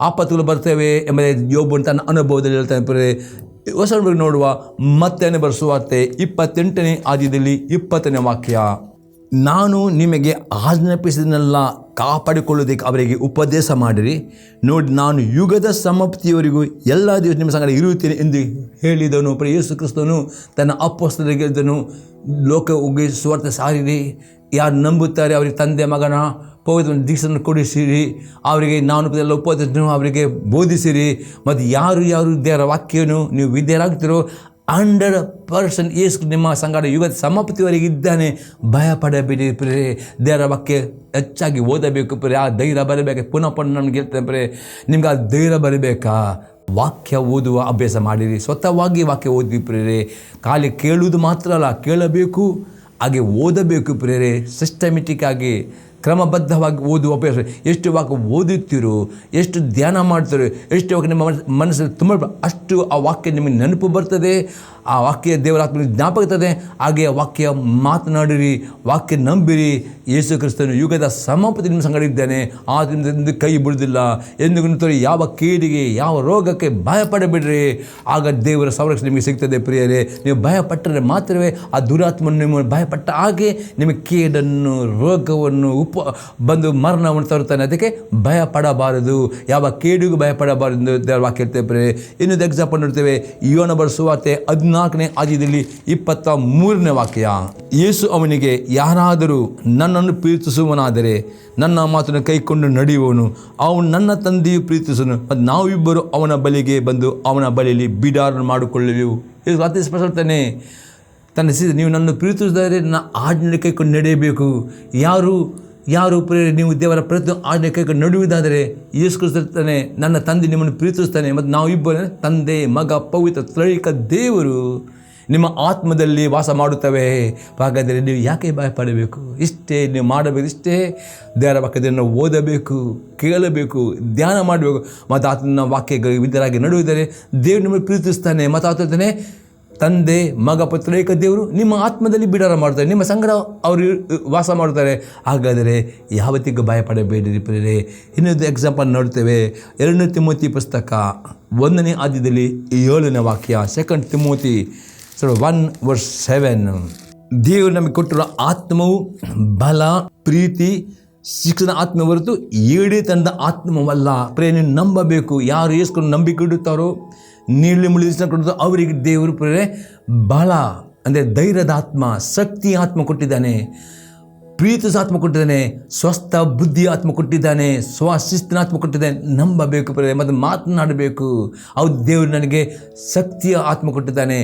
ಆಪತ್ತುಗಳು ಬರ್ತವೆ ಎಂಬುದೇ ಯೋಬನು ತನ್ನ ಅನುಭವದಲ್ಲಿ ಹೇಳ್ತಾನೆ ಪ್ರಿಯರೇ. ಹೊಸ ನೋಡುವ ಮತ್ತೇನೆ ಬರೆಸುವಾರ್ತೆ 28ನೇ ಅಧ್ಯಾಯದಲ್ಲಿ 20ನೇ ವಾಕ್ಯ. ನಾನು ನಿಮಗೆ ಆಜ್ಞಾಪಿಸಿದನ್ನೆಲ್ಲ ಕಾಪಾಡಿಕೊಳ್ಳುವುದಕ್ಕೆ ಅವರಿಗೆ ಉಪದೇಶ ಮಾಡಿರಿ. ನೋಡಿ, ನಾನು ಯುಗದ ಸಮಾಪ್ತಿಯವರೆಗೂ ಎಲ್ಲ ದಿವಸ ನಿಮ್ಮ ಸಂಗಡ ಇರುತ್ತೇನೆ ಎಂದು ಹೇಳಿದನು. ಯೇಸು ಕ್ರಿಸ್ತನು ತನ್ನ ಅಪೊಸ್ತಲರಿಗೆ ಹೇಳಿದನು, ಲೋಕ ಹೋಗಿ ಸುವಾರ್ತೆ ಸಾರಿರಿ, ಯಾರು ನಂಬುತ್ತಾರೆ ಅವರಿಗೆ ತಂದೆ ಮಗನ ಪವಿತ್ರ ದೀಕ್ಷೆಯನ್ನು ಕೊಡಿಸಿರಿ, ಅವರಿಗೆ ನಾನು ಎಲ್ಲ ಉಪದೇಶವನ್ನು ಅವರಿಗೆ ಬೋಧಿಸಿರಿ. ಮತ್ತು ಯಾರು ದೇವರ ವಾಕ್ಯವನ್ನು ನೀವು ವಿದ್ಯರಾಗ್ತಿರೋ 100% ಯೇಸು ನಿಮ್ಮ ಸಂಗಡ ಯುಗದ ಸಮಾಪ್ತಿವರೆಗೆ ಇದ್ದಾನೆ. ಭಯಪಡಬೇಡಿ ಪ್ರಿಯರೇ. ದೇವರ ವಾಕ್ಯ ಹೆಚ್ಚಾಗಿ ಓದಬೇಕು ಪ್ರಿಯರೇ. ಆ ಧೈರ್ಯ ಬರಬೇಕು. ಪುನಃ ನಮ್ಗೆ ಹೇಳ್ತೇನೆ ಪ್ರಿಯರೇ, ನಿಮ್ಗೆ ಆ ಧೈರ್ಯ ಬರಬೇಕಾ? ವಾಕ್ಯ ಓದುವ ಅಭ್ಯಾಸ ಮಾಡಿರಿ. ಸ್ವತಃವಾಗಿ ವಾಕ್ಯ ಓದಿ ಪ್ರಿಯರೇ. ಖಾಲಿ ಕೇಳುವುದು ಮಾತ್ರ ಅಲ್ಲ, ಕೇಳಬೇಕು, ಹಾಗೆ ಓದಬೇಕು ಪ್ರಿಯರೇ. ಸಿಸ್ಟಮೆಟಿಕ್ ಆಗಿ ಕ್ರಮಬದ್ಧವಾಗಿ ಓದುವ ಅಭ್ಯಾಸ. ಎಷ್ಟು ವಾಕ್ಯ ಓದುತ್ತೀರೋ, ಎಷ್ಟು ಧ್ಯಾನ ಮಾಡ್ತೀರೋ, ಎಷ್ಟು ವಾಕ್ಯ ನಿಮ್ಮ ಮನಸ್ಸಲ್ಲಿ ತುಂಬ, ಅಷ್ಟು ಆ ವಾಕ್ಯ ನಿಮಗೆ ನೆನಪು ಬರ್ತದೆ. ಆ ವಾಕ್ಯ ದೇವರ ಆತ್ಮ ಜ್ಞಾಪಕ ಇರ್ತದೆ. ಹಾಗೆ ವಾಕ್ಯ ಮಾತನಾಡಿರಿ, ವಾಕ್ಯ ನಂಬಿರಿ. ಯೇಸು ಕ್ರಿಸ್ತನು ಯುಗದ ಸಮಾಪ್ತಿ ನಿಮ್ಮ ಸಂಗಡ ಇದ್ದಾನೆ. ಆದ್ದರಿಂದ ಕೈ ಬಿಡುವುದಿಲ್ಲ. ಎಂದು ಯಾವ ಕೇಡಿಗೆ, ಯಾವ ರೋಗಕ್ಕೆ ಭಯಪಡಬೇಡ್ರಿ. ಆಗ ದೇವರ ಸಂರಕ್ಷಣೆ ನಿಮಗೆ ಸಿಗ್ತದೆ ಪ್ರಿಯರೇ. ನೀವು ಭಯಪಟ್ಟರೆ ಮಾತ್ರವೇ ಆ ದುರಾತ್ಮನ್ನು ನಿಮ್ಮ ಭಯಪಟ್ಟ ಹಾಗೆ ನಿಮಗೆ ಕೇಡನ್ನು, ರೋಗವನ್ನು ಬಂದು ಮರಣವನ್ನು ತರುತ್ತಾನೆ. ಅದಕ್ಕೆ ಭಯಪಡಬಾರದು, ಯಾವ ಕೇಡಿಗೂ ಭಯಪಡಬಾರದು ದೇವರ ವಾಕ್ಯ ಹೇಳ್ತೇವೆ ಪ್ರಿಯರೇ. ಇನ್ನೊಂದು ಎಕ್ಸಾಂಪಲ್ ನೋಡ್ತೇವೆ. ಯೋನ ಬರೆದ ಸುವಾರ್ತೆ 14ನೇ ಅಧ್ಯಾಯದಲ್ಲಿ 23ನೇ ವಾಕ್ಯ. ಯೇಸು ಅವನಿಗೆ, ಯಾರಾದರೂ ನನ್ನನ್ನು ಪ್ರೀತಿಸುವನಾದರೆ ನನ್ನ ಮಾತನ್ನು ಕೈಕೊಂಡು ನಡೆಯುವವನು, ಅವನು ನನ್ನ ತಂದೆಯು ಪ್ರೀತಿಸುವನು, ಮತ್ತು ನಾವಿಬ್ಬರು ಅವನ ಬಳಿಗೆ ಬಂದು ಅವನ ಬಳಿಯಲ್ಲಿ ಬಿಡಾರನ್ನು ಮಾಡಿಕೊಳ್ಳುವೆವು. ಇದು ಅತಿ ಸ್ಪಷ್ಟತಾನೆ. ತನ್ನ ನೀವು ನನ್ನ ಪ್ರೀತಿಸಿದರೆ ನನ್ನ ಆಜ್ಞೆ ಕೈಕೊಂಡು ನಡೆಯಬೇಕು. ಯಾರು ಪ್ರೇರೆ ನೀವು ದೇವರ ಪ್ರತಿ ಆಜ್ಞೆ ಕೈಕೊಂಡು ನಡೆಯುವುದಾದರೆ ಯೇಸು ಕ್ರಿಸ್ತನೇ, ನನ್ನ ತಂದೆ ನಿಮ್ಮನ್ನು ಪ್ರೀತಿಸ್ತಾನೆ, ಮತ್ತು ನಾವಿಬ್ಬರು ತಂದೆ ಮಗ ಪವಿತ್ರ ತ್ರೈಕ ದೇವರು ನಿಮ್ಮ ಆತ್ಮದಲ್ಲಿ ವಾಸ ಮಾಡುತ್ತವೆ. ಹಾಗಾದರೆ ನೀವು ಯಾಕೆ ಭಯಪಡಬೇಕು? ಇಷ್ಟೇ ನೀವು ಮಾಡಬೇಕು. ಇಷ್ಟೇ ದೇವರ ವಾಕ್ಯವನ್ನು ಓದಬೇಕು, ಕೇಳಬೇಕು, ಧ್ಯಾನ ಮಾಡಬೇಕು, ಮತ್ತು ಆತನ ವಾಕ್ಯ ವಿದ್ಯರಾಗಿ ನಡೆಯುವುದರೆ ದೇವರು ನಿಮ್ಮನ್ನು ಪ್ರೀತಿಸ್ತಾನೆ. ಮತ್ತು ಆತನೇ ತಂದೆ ಮಗ ಪುತ್ರೈಕ ದೇವರು ನಿಮ್ಮ ಆತ್ಮದಲ್ಲಿ ಬಿಡಾರ ಮಾಡ್ತಾರೆ, ನಿಮ್ಮ ಸಂಗಡ ಅವರು ವಾಸ ಮಾಡ್ತಾರೆ. ಹಾಗಾದರೆ ಯಾವತ್ತಿಗೂ ಭಯಪಡಬೇಡಿರಿ ಪ್ರಿಯರೇ. ಇನ್ನೊಂದು ಎಕ್ಸಾಂಪಲ್ ನೋಡ್ತೇವೆ. 2 ತಿಮೋತಿ ಪುಸ್ತಕ 1ನೇ ಅಧ್ಯಾಯದಲ್ಲಿ 7ನೇ ವಾಕ್ಯ. 2 ತಿಮೋತಿ 1:7. ದೇವರು ನಮಗೆ ಕೊಟ್ಟಿರೋ ಆತ್ಮವು ಬಲ, ಪ್ರೀತಿ, ಶಿಕ್ಷಣ ಆತ್ಮ ಹೊರತು ಏಡಿತನದ ಆತ್ಮವಲ್ಲ. ಪ್ರಿಯ, ನೀವು ನಂಬಬೇಕು. ಯಾರು ಏಸ್ಕೊಂಡು ನಂಬಿಕೆ ಇಡುತ್ತಾರೋ, ನೀಲಿ ಮುಳಿದ ಕೊಡುತ್ತೋ ಅವರಿಗೆ ದೇವರು ಪ್ರಿಯರೇ ಬಲ ಅಂದರೆ ಧೈರ್ಯದ ಆತ್ಮ, ಶಕ್ತಿ ಆತ್ಮ ಕೊಟ್ಟಿದ್ದಾನೆ, ಪ್ರೀತಿಸ ಆತ್ಮ ಕೊಟ್ಟಿದ್ದಾನೆ, ಸ್ವಸ್ಥ ಬುದ್ಧಿ ಆತ್ಮ ಕೊಟ್ಟಿದ್ದಾನೆ, ಸ್ವಶಿಸ್ತಿನ ಆತ್ಮ ಕೊಟ್ಟಿದ್ದಾನೆ. ನಂಬಬೇಕು ಪ್ರಿಯರೇ, ಮತ್ತು ಮಾತನಾಡಬೇಕು. ಹೌದು, ದೇವರು ನನಗೆ ಶಕ್ತಿಯ ಆತ್ಮ ಕೊಟ್ಟಿದ್ದಾನೆ,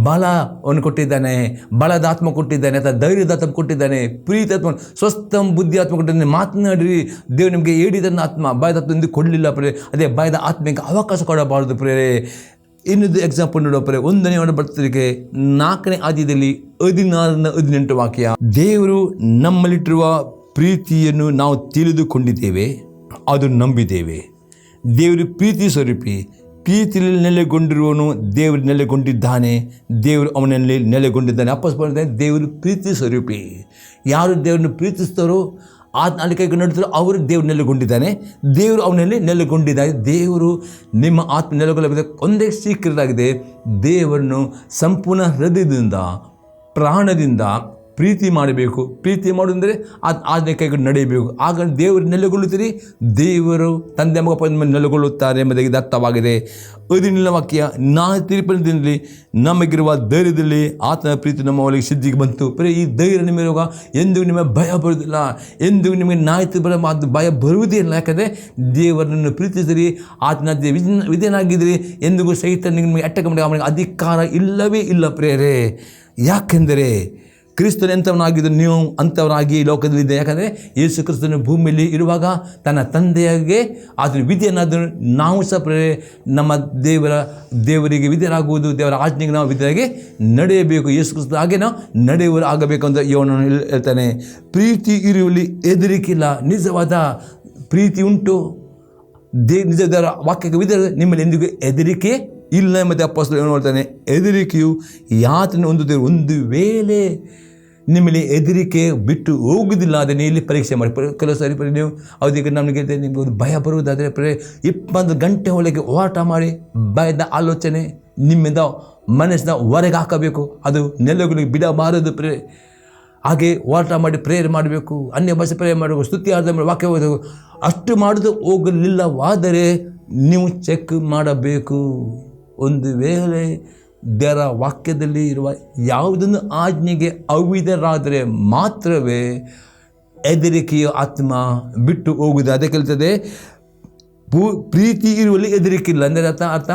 ಬಲವನ್ನು ಕೊಟ್ಟಿದ್ದಾನೆ, ಬಲದ ಆತ್ಮ ಕೊಟ್ಟಿದ್ದಾನೆ, ಅಥವಾ ಧೈರ್ಯದ ಆತ್ಮ ಕೊಟ್ಟಿದ್ದಾನೆ, ಪ್ರೀತಿ ಆತ್ಮ, ಸ್ವಸ್ಥ ಬುದ್ಧಿ ಆತ್ಮ ಕೊಟ್ಟಿದ್ದಾನೆ. ಮಾತನಾಡಿರಿ. ದೇವರು ನಿಮಗೆ ಏಡಿದನ್ನ ಆತ್ಮ, ಭಯದ ಆತ್ಮ ಎಂದು ಕೊಡಲಿಲ್ಲ ಪ್ರಿಯರೇ. ಅದೇ ಭಯದ ಆತ್ಮಕ್ಕೆ ಅವಕಾಶ ಕೊಡಬಾರದು ಪ್ರಿಯರೇ. ಇನ್ನೊಂದು ಎಕ್ಸಾಂಪಲ್ ನೋಡೋ ಪ್ರಿಯರೇ. 1ನೇ ಬರ್ತದಕ್ಕೆ 4ನೇ ಅಧ್ಯಾಯದಲ್ಲಿ 16-18 ವಾಕ್ಯ. ದೇವರು ನಮ್ಮಲ್ಲಿಟ್ಟಿರುವ ಪ್ರೀತಿಯನ್ನು ನಾವು ತಿಳಿದುಕೊಂಡಿದ್ದೇವೆ, ಅದು ನಂಬಿದ್ದೇವೆ. ದೇವರು ಪ್ರೀತಿ ಸ್ವರೂಪಿ. ಪ್ರೀತಿಯಲ್ಲಿ ನೆಲೆಗೊಂಡಿರುವವನು ದೇವರು ನೆಲೆಗೊಂಡಿದ್ದಾನೆ, ದೇವರು ಅವನಲ್ಲಿ ನೆಲೆಗೊಂಡಿದ್ದಾನೆ. ಅಪ್ಪಸ್ಪರ್ಧೆ ದೇವರು ಪ್ರೀತಿ ಸ್ವರೂಪಿ. ಯಾರು ದೇವರನ್ನು ಪ್ರೀತಿಸ್ತಾರೋ, ಆತ್ಮ ಕೈಗೆ ನಡೆದ್ರು ಅವರು ದೇವರು ನೆಲೆಗೊಂಡಿದ್ದಾನೆ, ದೇವರು ಅವನಲ್ಲಿ ನೆಲೆಗೊಂಡಿದ್ದಾರೆ. ದೇವರು ನಿಮ್ಮ ಆತ್ಮ ನೆಲೆಗೊಳ್ಳಬೇಕು. ಒಂದೇ ಸೀಕ್ರೆಟ್ ಆಗಿದೆ, ದೇವರನ್ನು ಸಂಪೂರ್ಣ ಹೃದಯದಿಂದ, ಪ್ರಾಣದಿಂದ ಪ್ರೀತಿ ಮಾಡಬೇಕು. ಪ್ರೀತಿ ಮಾಡುವುದಂದರೆ ಆಜ್ಞೆ ಕೈಗೊಂಡು ನಡೆಯಬೇಕು. ಆಗ ದೇವರು ನೆಲೆಗೊಳ್ಳುತ್ತೀರಿ, ದೇವರು ತಂದೆ ಮಗ ಮೇಲೆ ನೆಲೆಗೊಳ್ಳುತ್ತಾರೆ ಎಂಬುದಾಗಿ ಇದು ಅರ್ಥವಾಗಿದೆ. 15ನೇ ವಾಕ್ಯ. ನಾನು ತೀರ್ಪಿನ ದಿನದಲ್ಲಿ ನಮಗಿರುವ ಧೈರ್ಯದಲ್ಲಿ ಆತನ ಪ್ರೀತಿ ನಮ್ಮ ಒಳಗೆ ಸಿದ್ಧಿಗೆ ಬಂತು. ಬರೀ ಈ ಧೈರ್ಯ ನಿಮಗಿರುವಾಗ ಎಂದಿಗೂ ನಿಮಗೆ ಭಯ ಬರುವುದಿಲ್ಲ, ಎಂದಿಗೂ ನಿಮಗೆ ನಾಯ್ತು ಅದು ಭಯ ಬರುವುದೇ ಇಲ್ಲ. ಯಾಕಂದರೆ ದೇವರನ್ನು ಪ್ರೀತಿಸಿರಿ, ಆತನ ವಿಧೇಯನಾಗಿದ್ದರೆ ಎಂದಿಗೂ ಸಹಿತ ನಿಮಗೆ ಅಟ್ಟಕ ಮಾಡಿ ಅವನಿಗೆ ಅಧಿಕಾರ ಇಲ್ಲವೇ ಇಲ್ಲ ಪ್ರಿಯರೇ. ಯಾಕೆಂದರೆ ಕ್ರಿಸ್ತನು ಎಂಥವನಾಗಿದ್ದು ನೀವು ಅಂಥವನಾಗಿ ಲೋಕದಲ್ಲಿದೆ. ಯಾಕಂದರೆ ಯೇಸು ಕ್ರಿಸ್ತನು ಭೂಮಿಯಲ್ಲಿ ಇರುವಾಗ ತನ್ನ ತಂದೆಯಾಗೆ ಅದರ ವಿಧಿಯನ್ನಾದರೂ ನಾವು ಸಹ ನಮ್ಮ ದೇವರಿಗೆ ವಿಧೇಯರಾಗುವುದು, ದೇವರ ಆಜ್ಞೆಗೆ ನಾವು ವಿಧೇಯರಾಗಿ ನಡೆಯಬೇಕು. ಯೇಸು ಕ್ರಿಸ್ತ ಹಾಗೆ ನಾವು ನಡೆಯುವರು ಆಗಬೇಕು ಅಂತ ಯೋಹನ ಹೇಳ್ತಾನೆ. ಪ್ರೀತಿ ಇರುವಲ್ಲಿ ಹೆದರಿಕಿಲ್ಲ. ನಿಜವಾದ ಪ್ರೀತಿ ಉಂಟು, ನಿಜ ದೇವರ ವಾಕ್ಯಕ್ಕೆ ವಿಧೇಯ ನಿಮ್ಮಲ್ಲಿ ಎಂದಿಗೂ ಹೆದರಿಕೆ ಇಲ್ಲ. ಮತ್ತು ಅಪೊಸ್ತಲನು ಏನು ಹೇಳ್ತಾನೆ, ಹೆದರಿಕೆಯು ಯಾತನೆ ಹೊಂದುತ್ತೇವೆ. ಒಂದು ವೇಳೆ ನಿಮ್ಮಲ್ಲಿ ಹೆದರಿಕೆ ಬಿಟ್ಟು ಹೋಗುವುದಿಲ್ಲ, ಅದನ್ನು ಇಲ್ಲಿ ಪರೀಕ್ಷೆ ಮಾಡಿ. ಕೆಲವು ಸಾರಿ ನೀವು ಅವಧಿಗೆ ನಮಗೆ ನಿಮಗೆ ಒಂದು ಭಯ ಬರುವುದಾದರೆ 20 ಗಂಟೆ ಒಳಗೆ ಹೋರಾಟ ಮಾಡಿ ಭಯದ ಆಲೋಚನೆ ನಿಮ್ಮಿಂದ ಮನಸ್ಸಿನ ಹೊರಗೆ ಹಾಕಬೇಕು. ಅದು ನೆಲೆಗಳಿಗೆ ಬಿಡಬಾರದು. ಹಾಗೆ ಹೋರಾಟ ಮಾಡಿ ಪ್ರೇಯರ್ ಮಾಡಬೇಕು, ಅನ್ಯ ಭಾಷೆ ಪ್ರೇಯರ್ ಮಾಡಬೇಕು, ಸ್ತುತಿ ಆರಾಧನೆ ಮಾಡಿ ವಾಕ್ಯ ಓದಬೇಕು. ಅಷ್ಟು ಮಾಡೋದು ಹೋಗಲಿಲ್ಲವಾದರೆ ನೀವು ಚೆಕ್ ಮಾಡಬೇಕು. ಒಂದು ವೇಳೆ ದೇವರ ವಾಕ್ಯದಲ್ಲಿ ಇರುವ ಯಾವುದನ್ನು ಆಜ್ಞೆಗೆ ಅವಿಧರಾದರೆ ಮಾತ್ರವೇ ಹೆದರಿಕೆಯ ಆತ್ಮ ಬಿಟ್ಟು ಹೋಗುವುದು. ಅದಕ್ಕೆ ಹೇಳ್ತದೆ ಪ್ರೀತಿ ಇರುವಲ್ಲಿ ಹೆದರಿಕಿಲ್ಲ. ಅಂದರೆ ಅರ್ಥ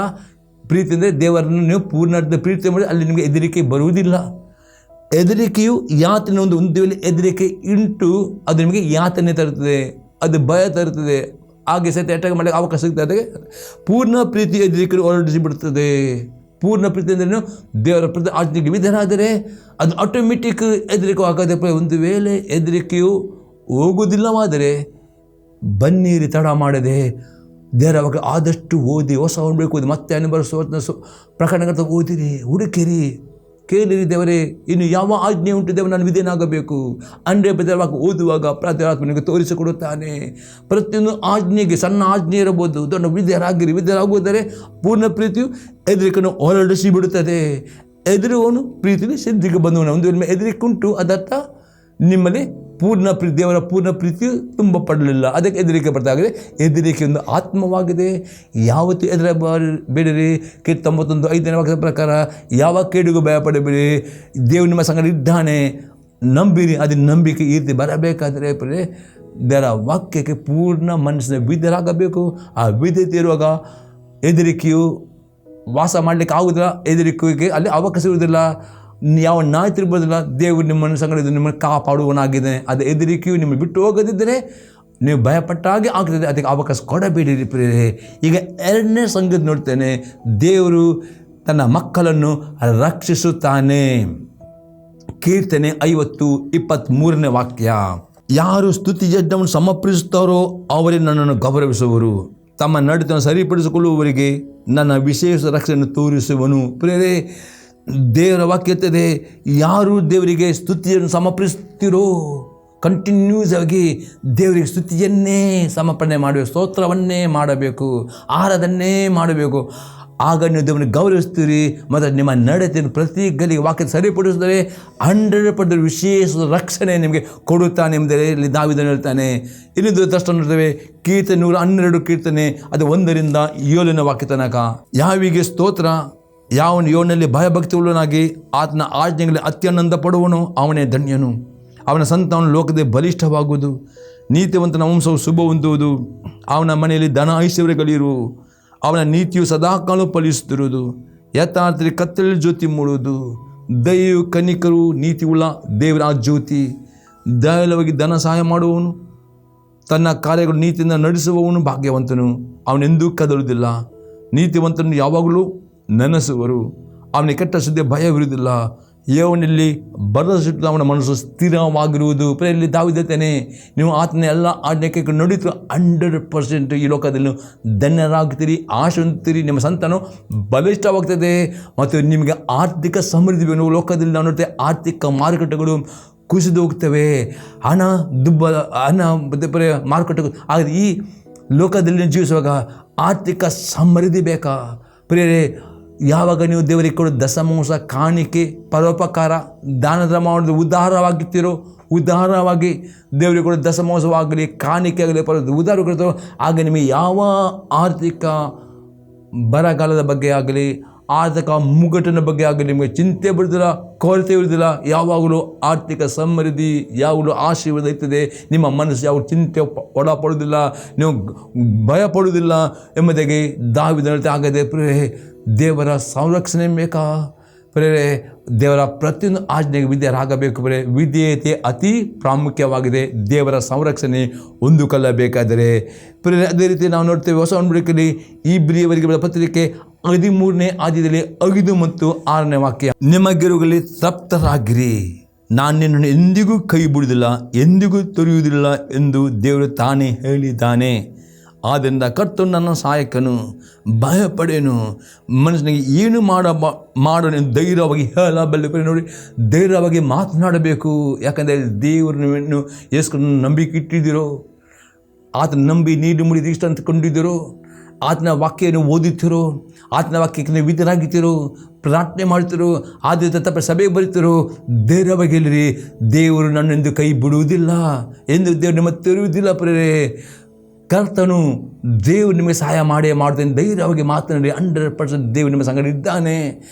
ಪ್ರೀತಿ ಅಂದರೆ ದೇವರನ್ನು ನೀವು ಪೂರ್ಣಾರ್ಥ ಪ್ರೀತಿ ಮಾಡಿ ಅಲ್ಲಿ ನಿಮಗೆ ಹೆದರಿಕೆ ಬರುವುದಿಲ್ಲ. ಹೆದರಿಕೆಯು ಯಾತನೆ ಒಂದು ವೇಳೆ ಹೆದರಿಕೆ ಉಂಟು, ಅದು ನಿಮಗೆ ಯಾತನೆ ತರುತ್ತದೆ, ಅದು ಭಯ ತರುತ್ತದೆ. ಹಾಗೆ ಸಹಿತ ಅಟ್ಯಾಕ್ ಮಾಡಲಿಕ್ಕೆ ಅವಕಾಶ ಸಿಗ್ತದೆ. ಪೂರ್ಣ ಪ್ರೀತಿ ಹೆದರಿಕೆ ಹೊರಡಿಸಿಬಿಡ್ತದೆ. ಪೂರ್ಣ ಪ್ರೀತಿ ಅಂದರೆ ದೇವರ ಪ್ರತಿ ಆಜ್ಞೆಗೆ ವಿಧೇಯರಾದರೆ ಅದು ಆಟೋಮೆಟಿಕ್ ಹೆದರಿಕೆ ಆಗೋದೇ. ಒಂದು ವೇಳೆ ಹೆದರಿಕೆಯು ಹೋಗುವುದಿಲ್ಲವಾದರೆ ಬನ್ನಿರಿ, ತಡ ಮಾಡದೆ ದೇವರ ಬಗ್ಗೆ ಆದಷ್ಟು ಓದಿ, ಹೊಸ ಓದಬೇಕು, ಮತ್ತೆ ಅನುಭವಿಸುವ ಪ್ರಕರಣಗಳ ಓದಿರಿ, ಹುಡುಕಿರಿ, ಕೇಳಿರಿ. ದೇವರೇ ಇನ್ನು ಯಾವ ಆಜ್ಞೆ ಉಂಟು ದೇವರು ನಾನು ವಿಧೇಯನಾಗಬೇಕು. ದೇವರ ಓದುವಾಗ ಪ್ರಾರ್ಥನಾತ್ಮನಿಗೆ ತೋರಿಸಿಕೊಡುತ್ತಾನೆ. ಪ್ರತಿಯೊಂದು ಆಜ್ಞೆಗೆ, ಸಣ್ಣ ಆಜ್ಞೆ ಇರಬಹುದು, ದೊಡ್ಡ ವಿಧೇಯರಾಗುವುದರೆ ಪೂರ್ಣ ಪ್ರೀತಿಯು ಹೆದರಿಕೆಯನ್ನು ಹೊರಡಿಸಿ ಬಿಡುತ್ತದೆ. ಹೆದರುವವನು ಪ್ರೀತಿಯಲ್ಲಿ ಸಿದ್ಧಿಗೆ ಬಂದವನು. ಒಂದು ವೇಳೆ ಹೆದರಿಕೆ ಉಂಟು, ಅದರ್ಥ ನಿಮ್ಮಲ್ಲಿ ಪೂರ್ಣ ಪ್ರೀತಿ, ದೇವರ ಪೂರ್ಣ ಪ್ರೀತಿಯು ತುಂಬ ಪಡಲಿಲ್ಲ. ಅದಕ್ಕೆ ಹೆದರಿಕೆ ಬರ್ತಾಗಿದೆ. ಹೆದರಿಕೆ ಒಂದು ಆತ್ಮವಾಗಿದೆ. ಯಾವತ್ತೂ ಬೇಡಿರಿ. 91:5 ವಾಕ್ಯದ ಪ್ರಕಾರ ಯಾವ ಕೇಡಿಗೂ ಭಯಪಡಬೇಡಿ, ದೇವರು ನಿಮ್ಮ ಸಂಗಡ ಇದ್ದಾನೆ, ನಂಬಿರಿ. ಅದು ನಂಬಿಕೆ ಈ ರೀತಿ ಬರಬೇಕಾದರೆ ದೇವರ ವಾಕ್ಯಕ್ಕೆ ಪೂರ್ಣ ಮನಸ್ಸಿನ ವಿಧೇಯರಾಗಬೇಕು. ಆ ವಿಧೇಯತೆ ಇರುವಾಗ ಹೆದರಿಕೆಯು ವಾಸ ಮಾಡಲಿಕ್ಕೆ ಆಗುವುದಿಲ್ಲ. ಹೆದರಿಕೆಗೆ ಅಲ್ಲಿ ಅವಕಾಶ ಇರುವುದಿಲ್ಲ. ಯಾವ ನಾಯಿ ತಿರುಗೋದಿಲ್ಲ. ದೇವರು ನಿಮ್ಮನ್ನು ಸಂಗಡ ನಿಮ್ಮನ್ನು ಕಾಪಾಡುವನಾಗಿದೆ. ಅದು ಹೆದರಿಕೆಯು ನಿಮ್ಮನ್ನು ಬಿಟ್ಟು ಹೋಗದಿದ್ದರೆ ನೀವು ಭಯಪಟ್ಟಾಗೆ ಆಗ್ತದೆ. ಅದಕ್ಕೆ ಅವಕಾಶ ಕೊಡಬೇಡಿರಿ ಪ್ರಿಯರೇ. ಈಗ 2ನೇ ಸಂಗತಿ ನೋಡ್ತೇನೆ, ದೇವರು ತನ್ನ ಮಕ್ಕಳನ್ನು ರಕ್ಷಿಸುತ್ತಾನೆ. ಕೀರ್ತನೆ 50:23 ವಾಕ್ಯ. ಯಾರು ಸ್ತುತಿ ಯಜ್ಞವನ್ನು ಸಮರ್ಪಿಸುತ್ತಾರೋ ಅವರೇ ನನ್ನನ್ನು ಗೌರವಿಸುವರು. ತಮ್ಮ ನಡತೆಯನ್ನು ಸರಿಪಡಿಸಿಕೊಳ್ಳುವವರಿಗೆ ನನ್ನ ವಿಶೇಷ ರಕ್ಷಣೆಯನ್ನು ತೋರಿಸುವನು. ಪ್ರಿಯರೇ, ದೇವರ ವಾಕ್ಯತ್ತದೆ, ಯಾರು ದೇವರಿಗೆ ಸ್ತುತಿಯನ್ನು ಸಮರ್ಪಿಸ್ತಿರೋ ಕಂಟಿನ್ಯೂಸ್ ಆಗಿ ದೇವರಿಗೆ ಸ್ತುತಿಯನ್ನೇ ಸಮರ್ಪಣೆ ಮಾಡಬೇಕು, ಸ್ತೋತ್ರವನ್ನೇ ಮಾಡಬೇಕು, ಆರಾಧನೆ ಮಾಡಬೇಕು. ಆಗ ನೀವು ದೇವರನ್ನು ಗೌರವಿಸ್ತೀರಿ ಮತ್ತು ನಿಮ್ಮ ನಡತೆಯನ್ನು ಪ್ರತಿ ಗಲಿಗೆ ವಾಕ್ಯ ಸರಿಪಡಿಸಿದರೆ 100% ವಿಶೇಷ ರಕ್ಷಣೆ ನಿಮಗೆ ಕೊಡುತ್ತಾನೆ ಎಂಬುದೇ ಇಲ್ಲಿ ದಾವೀದನು ಹೇಳ್ತಾನೆ. ಇನ್ನೊಂದು ದರ್ಶನ ನೋಡ್ತೇವೆ, ಕೀರ್ತನೆ 112 ಕೀರ್ತನೆ ಅದು 1-7 ವಾಕ್ಯ ತನಕ. ಯಾವಿಗೆ ಸ್ತೋತ್ರ, ಯಾವನು ಯೋನಲ್ಲಿ ಭಯಭಕ್ತಿ ಉಳ್ಳವನಾಗಿ ಆತನ ಆಜ್ಞೆಗಳಲ್ಲಿ ಅತ್ಯಾನಂದ ಪಡುವನು ಅವನೇ ಧನ್ಯನು. ಅವನ ಸಂತಾನ ಲೋಕದಲ್ಲಿ ಬಲಿಷ್ಠವಾಗುವುದು, ನೀತಿವಂತನ ವಂಶವು ಶುಭ ಹೊಂದುವುದು. ಅವನ ಮನೆಯಲ್ಲಿ ಧನ ಐಶ್ವರ್ಯಗಳಿರು, ಅವನ ನೀತಿಯು ಸದಾಕಾಲ ಫಲಿಸುತ್ತಿರುವುದು. ಯಥಾರ್ಥದಲ್ಲಿ ಕತ್ತಲಲ್ಲಿ ಜ್ಯೋತಿ ಮೂಡುವುದು. ದಯೆಯು ಕನಿಕರು ನೀತಿ ಉಳ್ಳ ದೇವರ ಜ್ಯೋತಿ. ದಯಾಳವಾಗಿ ಧನ ಸಹಾಯ ಮಾಡುವವನು, ತನ್ನ ಕಾರ್ಯಗಳು ನೀತಿಯಿಂದ ನಡೆಸುವವನು ಭಾಗ್ಯವಂತನು. ಅವನೆಂದೂ ಕದಲುವುದಿಲ್ಲ. ನೀತಿವಂತನು ಯಾವಾಗಲೂ ನೆನೆಸುವರು. ಅವನಿಗೆ ಕೆಟ್ಟ ಸುದ್ದಿಯ ಭಯವಿರುವುದಿಲ್ಲ. ಯೆಹೋವನಲ್ಲಿ ಭರವಸೆಯಿಟ್ಟು ಅವನ ಮನಸ್ಸು ಸ್ಥಿರವಾಗಿರುವುದು. ಪ್ರಿಯರಲ್ಲಿ ದಾವೀದನೇ, ನೀವು ಆತನ ಎಲ್ಲ ಆಜ್ಞೆಗೆ ನಡೆಯುತ್ತೀರಿ 100% ಈ ಲೋಕದಲ್ಲಿ ಧನ್ಯರಾಗ್ತೀರಿ, ಆಶೆ ಹೊಂದುತ್ತೀರಿ. ನಿಮ್ಮ ಸಂತಾನ ಬಲಿಷ್ಠವಾಗ್ತದೆ ಮತ್ತು ನಿಮಗೆ ಆರ್ಥಿಕ ಸಮೃದ್ಧಿ. ನೀವು ಲೋಕದಲ್ಲಿ ನಾವು ನೋಡ್ತೇವೆ, ಆರ್ಥಿಕ ಮಾರುಕಟ್ಟೆಗಳು ಕುಸಿದು ಹೋಗ್ತವೆ. ಹಣ ಮಾರುಕಟ್ಟೆ. ಆದರೆ ಈ ಲೋಕದಲ್ಲಿ ಜೀವಿಸುವಾಗ ಆರ್ಥಿಕ ಸಮೃದ್ಧಿ ಬೇಕಾ ಪ್ರಿಯರೇ? ಯಾವಾಗ ನೀವು ದೇವರಿಗೆ ಕೊಡೋ ದಶಮಾಂಶ, ಕಾಣಿಕೆ, ಪರೋಪಕಾರ, ದಾನ ಧರ್ಮ ಮಾಡೋದು ಉದಾರವಾಗಿರ್ತೀರೋ, ಉದಾರವಾಗಿ ದೇವರಿಗೆ ಕೊಡೋ ದಶಮಾಂಶವಾಗಲಿ, ಕಾಣಿಕೆ ಆಗಲಿ, ಉದಾರ ಕೊಡ್ತಾರೋ, ಆಗ ನಿಮಗೆ ಯಾವ ಆರ್ಥಿಕ ಬರಗಾಲದ ಬಗ್ಗೆ ಆಗಲಿ, ಆರ್ಥಿಕ ಮುಗ್ಗಟ್ಟಿನ ಬಗ್ಗೆ ಆಗಲಿ ನಿಮಗೆ ಚಿಂತೆ ಬಿಡುವುದಿಲ್ಲ, ಕೊರತೆ ಇರುವುದಿಲ್ಲ. ಯಾವಾಗಲೂ ಆರ್ಥಿಕ ಸಮೃದ್ಧಿ, ಯಾವಾಗಲೂ ಆಶೀರ್ವಾದ ಇರ್ತದೆ. ನಿಮ್ಮ ಮನಸ್ಸು ಯಾವ ಚಿಂತೆ ಒಳಪಡುವುದಿಲ್ಲ, ನೀವು ಭಯಪಡುವುದಿಲ್ಲ ಎಂಬುದಾಗಿ ದಾವೀದನು ಆಗದೆ. ದೇವರ ಸಂರಕ್ಷಣೆ ಬೇಕಾ ಪ್ರೇರೆ ದೇವರ ಪ್ರತಿಯೊಂದು ಆಜ್ಞೆಗೆ ವಿಧೇಯರಾಗಬೇಕು. ಪ್ರೇರೆ ವಿಧೇಯತೆ ಅತಿ ಪ್ರಾಮುಖ್ಯವಾಗಿದೆ. ದೇವರ ಸಂರಕ್ಷಣೆ ಹೊಂದಿಕೊಳ್ಳಬೇಕಾದರೆ ಪ್ರೇರೆ ಅದೇ ರೀತಿ ನಾವು ನೋಡ್ತೇವೆ ಹೊಸ ಒಡಂಬಡಿಕೆಯಲ್ಲಿ ಇಬ್ರಿಯವರಿಗೆ ಬರೆದ ಪತ್ರಿಕೆ 13ನೇ ಅಧ್ಯಾಯದಲ್ಲಿ 5 ಮತ್ತು 6ನೇ ವಾಕ್ಯ, ನಿಮಗಿರುವಲ್ಲಿ ತೃಪ್ತರಾಗಿರಿ, ನಾನು ನಿನ್ನನ್ನು ಎಂದಿಗೂ ಕೈ ಬಿಡುವುದಿಲ್ಲ, ಎಂದಿಗೂ ತೊರೆಯುವುದಿಲ್ಲ ಎಂದು ದೇವರು ತಾನೇ ಹೇಳಿದ್ದಾನೆ. ಆದ್ದರಿಂದ ಕರ್ತನು ನನ್ನ ಸಹಾಯಕನು, ಭಯಪಡೇನು, ಮನುಷ್ಯನಿಗೆ ಏನು ಮಾಡೋಣ ಧೈರ್ಯವಾಗಿ ಹೇಳಬಲ್ಲೆ. ನೋಡಿ, ಧೈರ್ಯವಾಗಿ ಮಾತನಾಡಬೇಕು. ಯಾಕಂದರೆ ದೇವರನ್ನು ಯೇಸುವನ್ನು ನಂಬಿಕೆ ಇಟ್ಟಿದ್ದೀರೋ, ಆತನ ನಂಬಿ ನೀರು ಮುಡಿ ಇಷ್ಟ ಅಂದುಕೊಂಡಿದ್ದೀರೋ, ಆತನ ವಾಕ್ಯವನ್ನು ಓದುತ್ತೀರೋ, ಆತನ ವಾಕ್ಯಕ್ಕೆ ವಿಧರಾಗಿದ್ದೀರೋ, ಪ್ರಾರ್ಥನೆ ಮಾಡ್ತಿರೋ, ಆದ್ಯತೆ ತಪ್ಪ ಸಭೆಗೆ ಬರೀತಿರೋ, ಧೈರ್ಯವಾಗಿ ಹೇಳಿರಿ, ದೇವರು ನನ್ನೆಂದು ಕೈ ಬಿಡುವುದಿಲ್ಲ, ಎಂದು ದೇವರು ನಿಮ್ಮ ತೆರೆಯುವುದಿಲ್ಲ. ಪ್ರೇರೆ ಕರ್ತನು ದೇವರು ನಿಮಗೆ ಸಹಾಯ ಮಾಡ್ತೇನೆ. ಧೈರ್ಯವಾಗಿ ಮಾತನಾಡಿ. 100% ದೇವರು ನಿಮ್ಮ ಸಂಗಡ ಇದ್ದಾನೆ.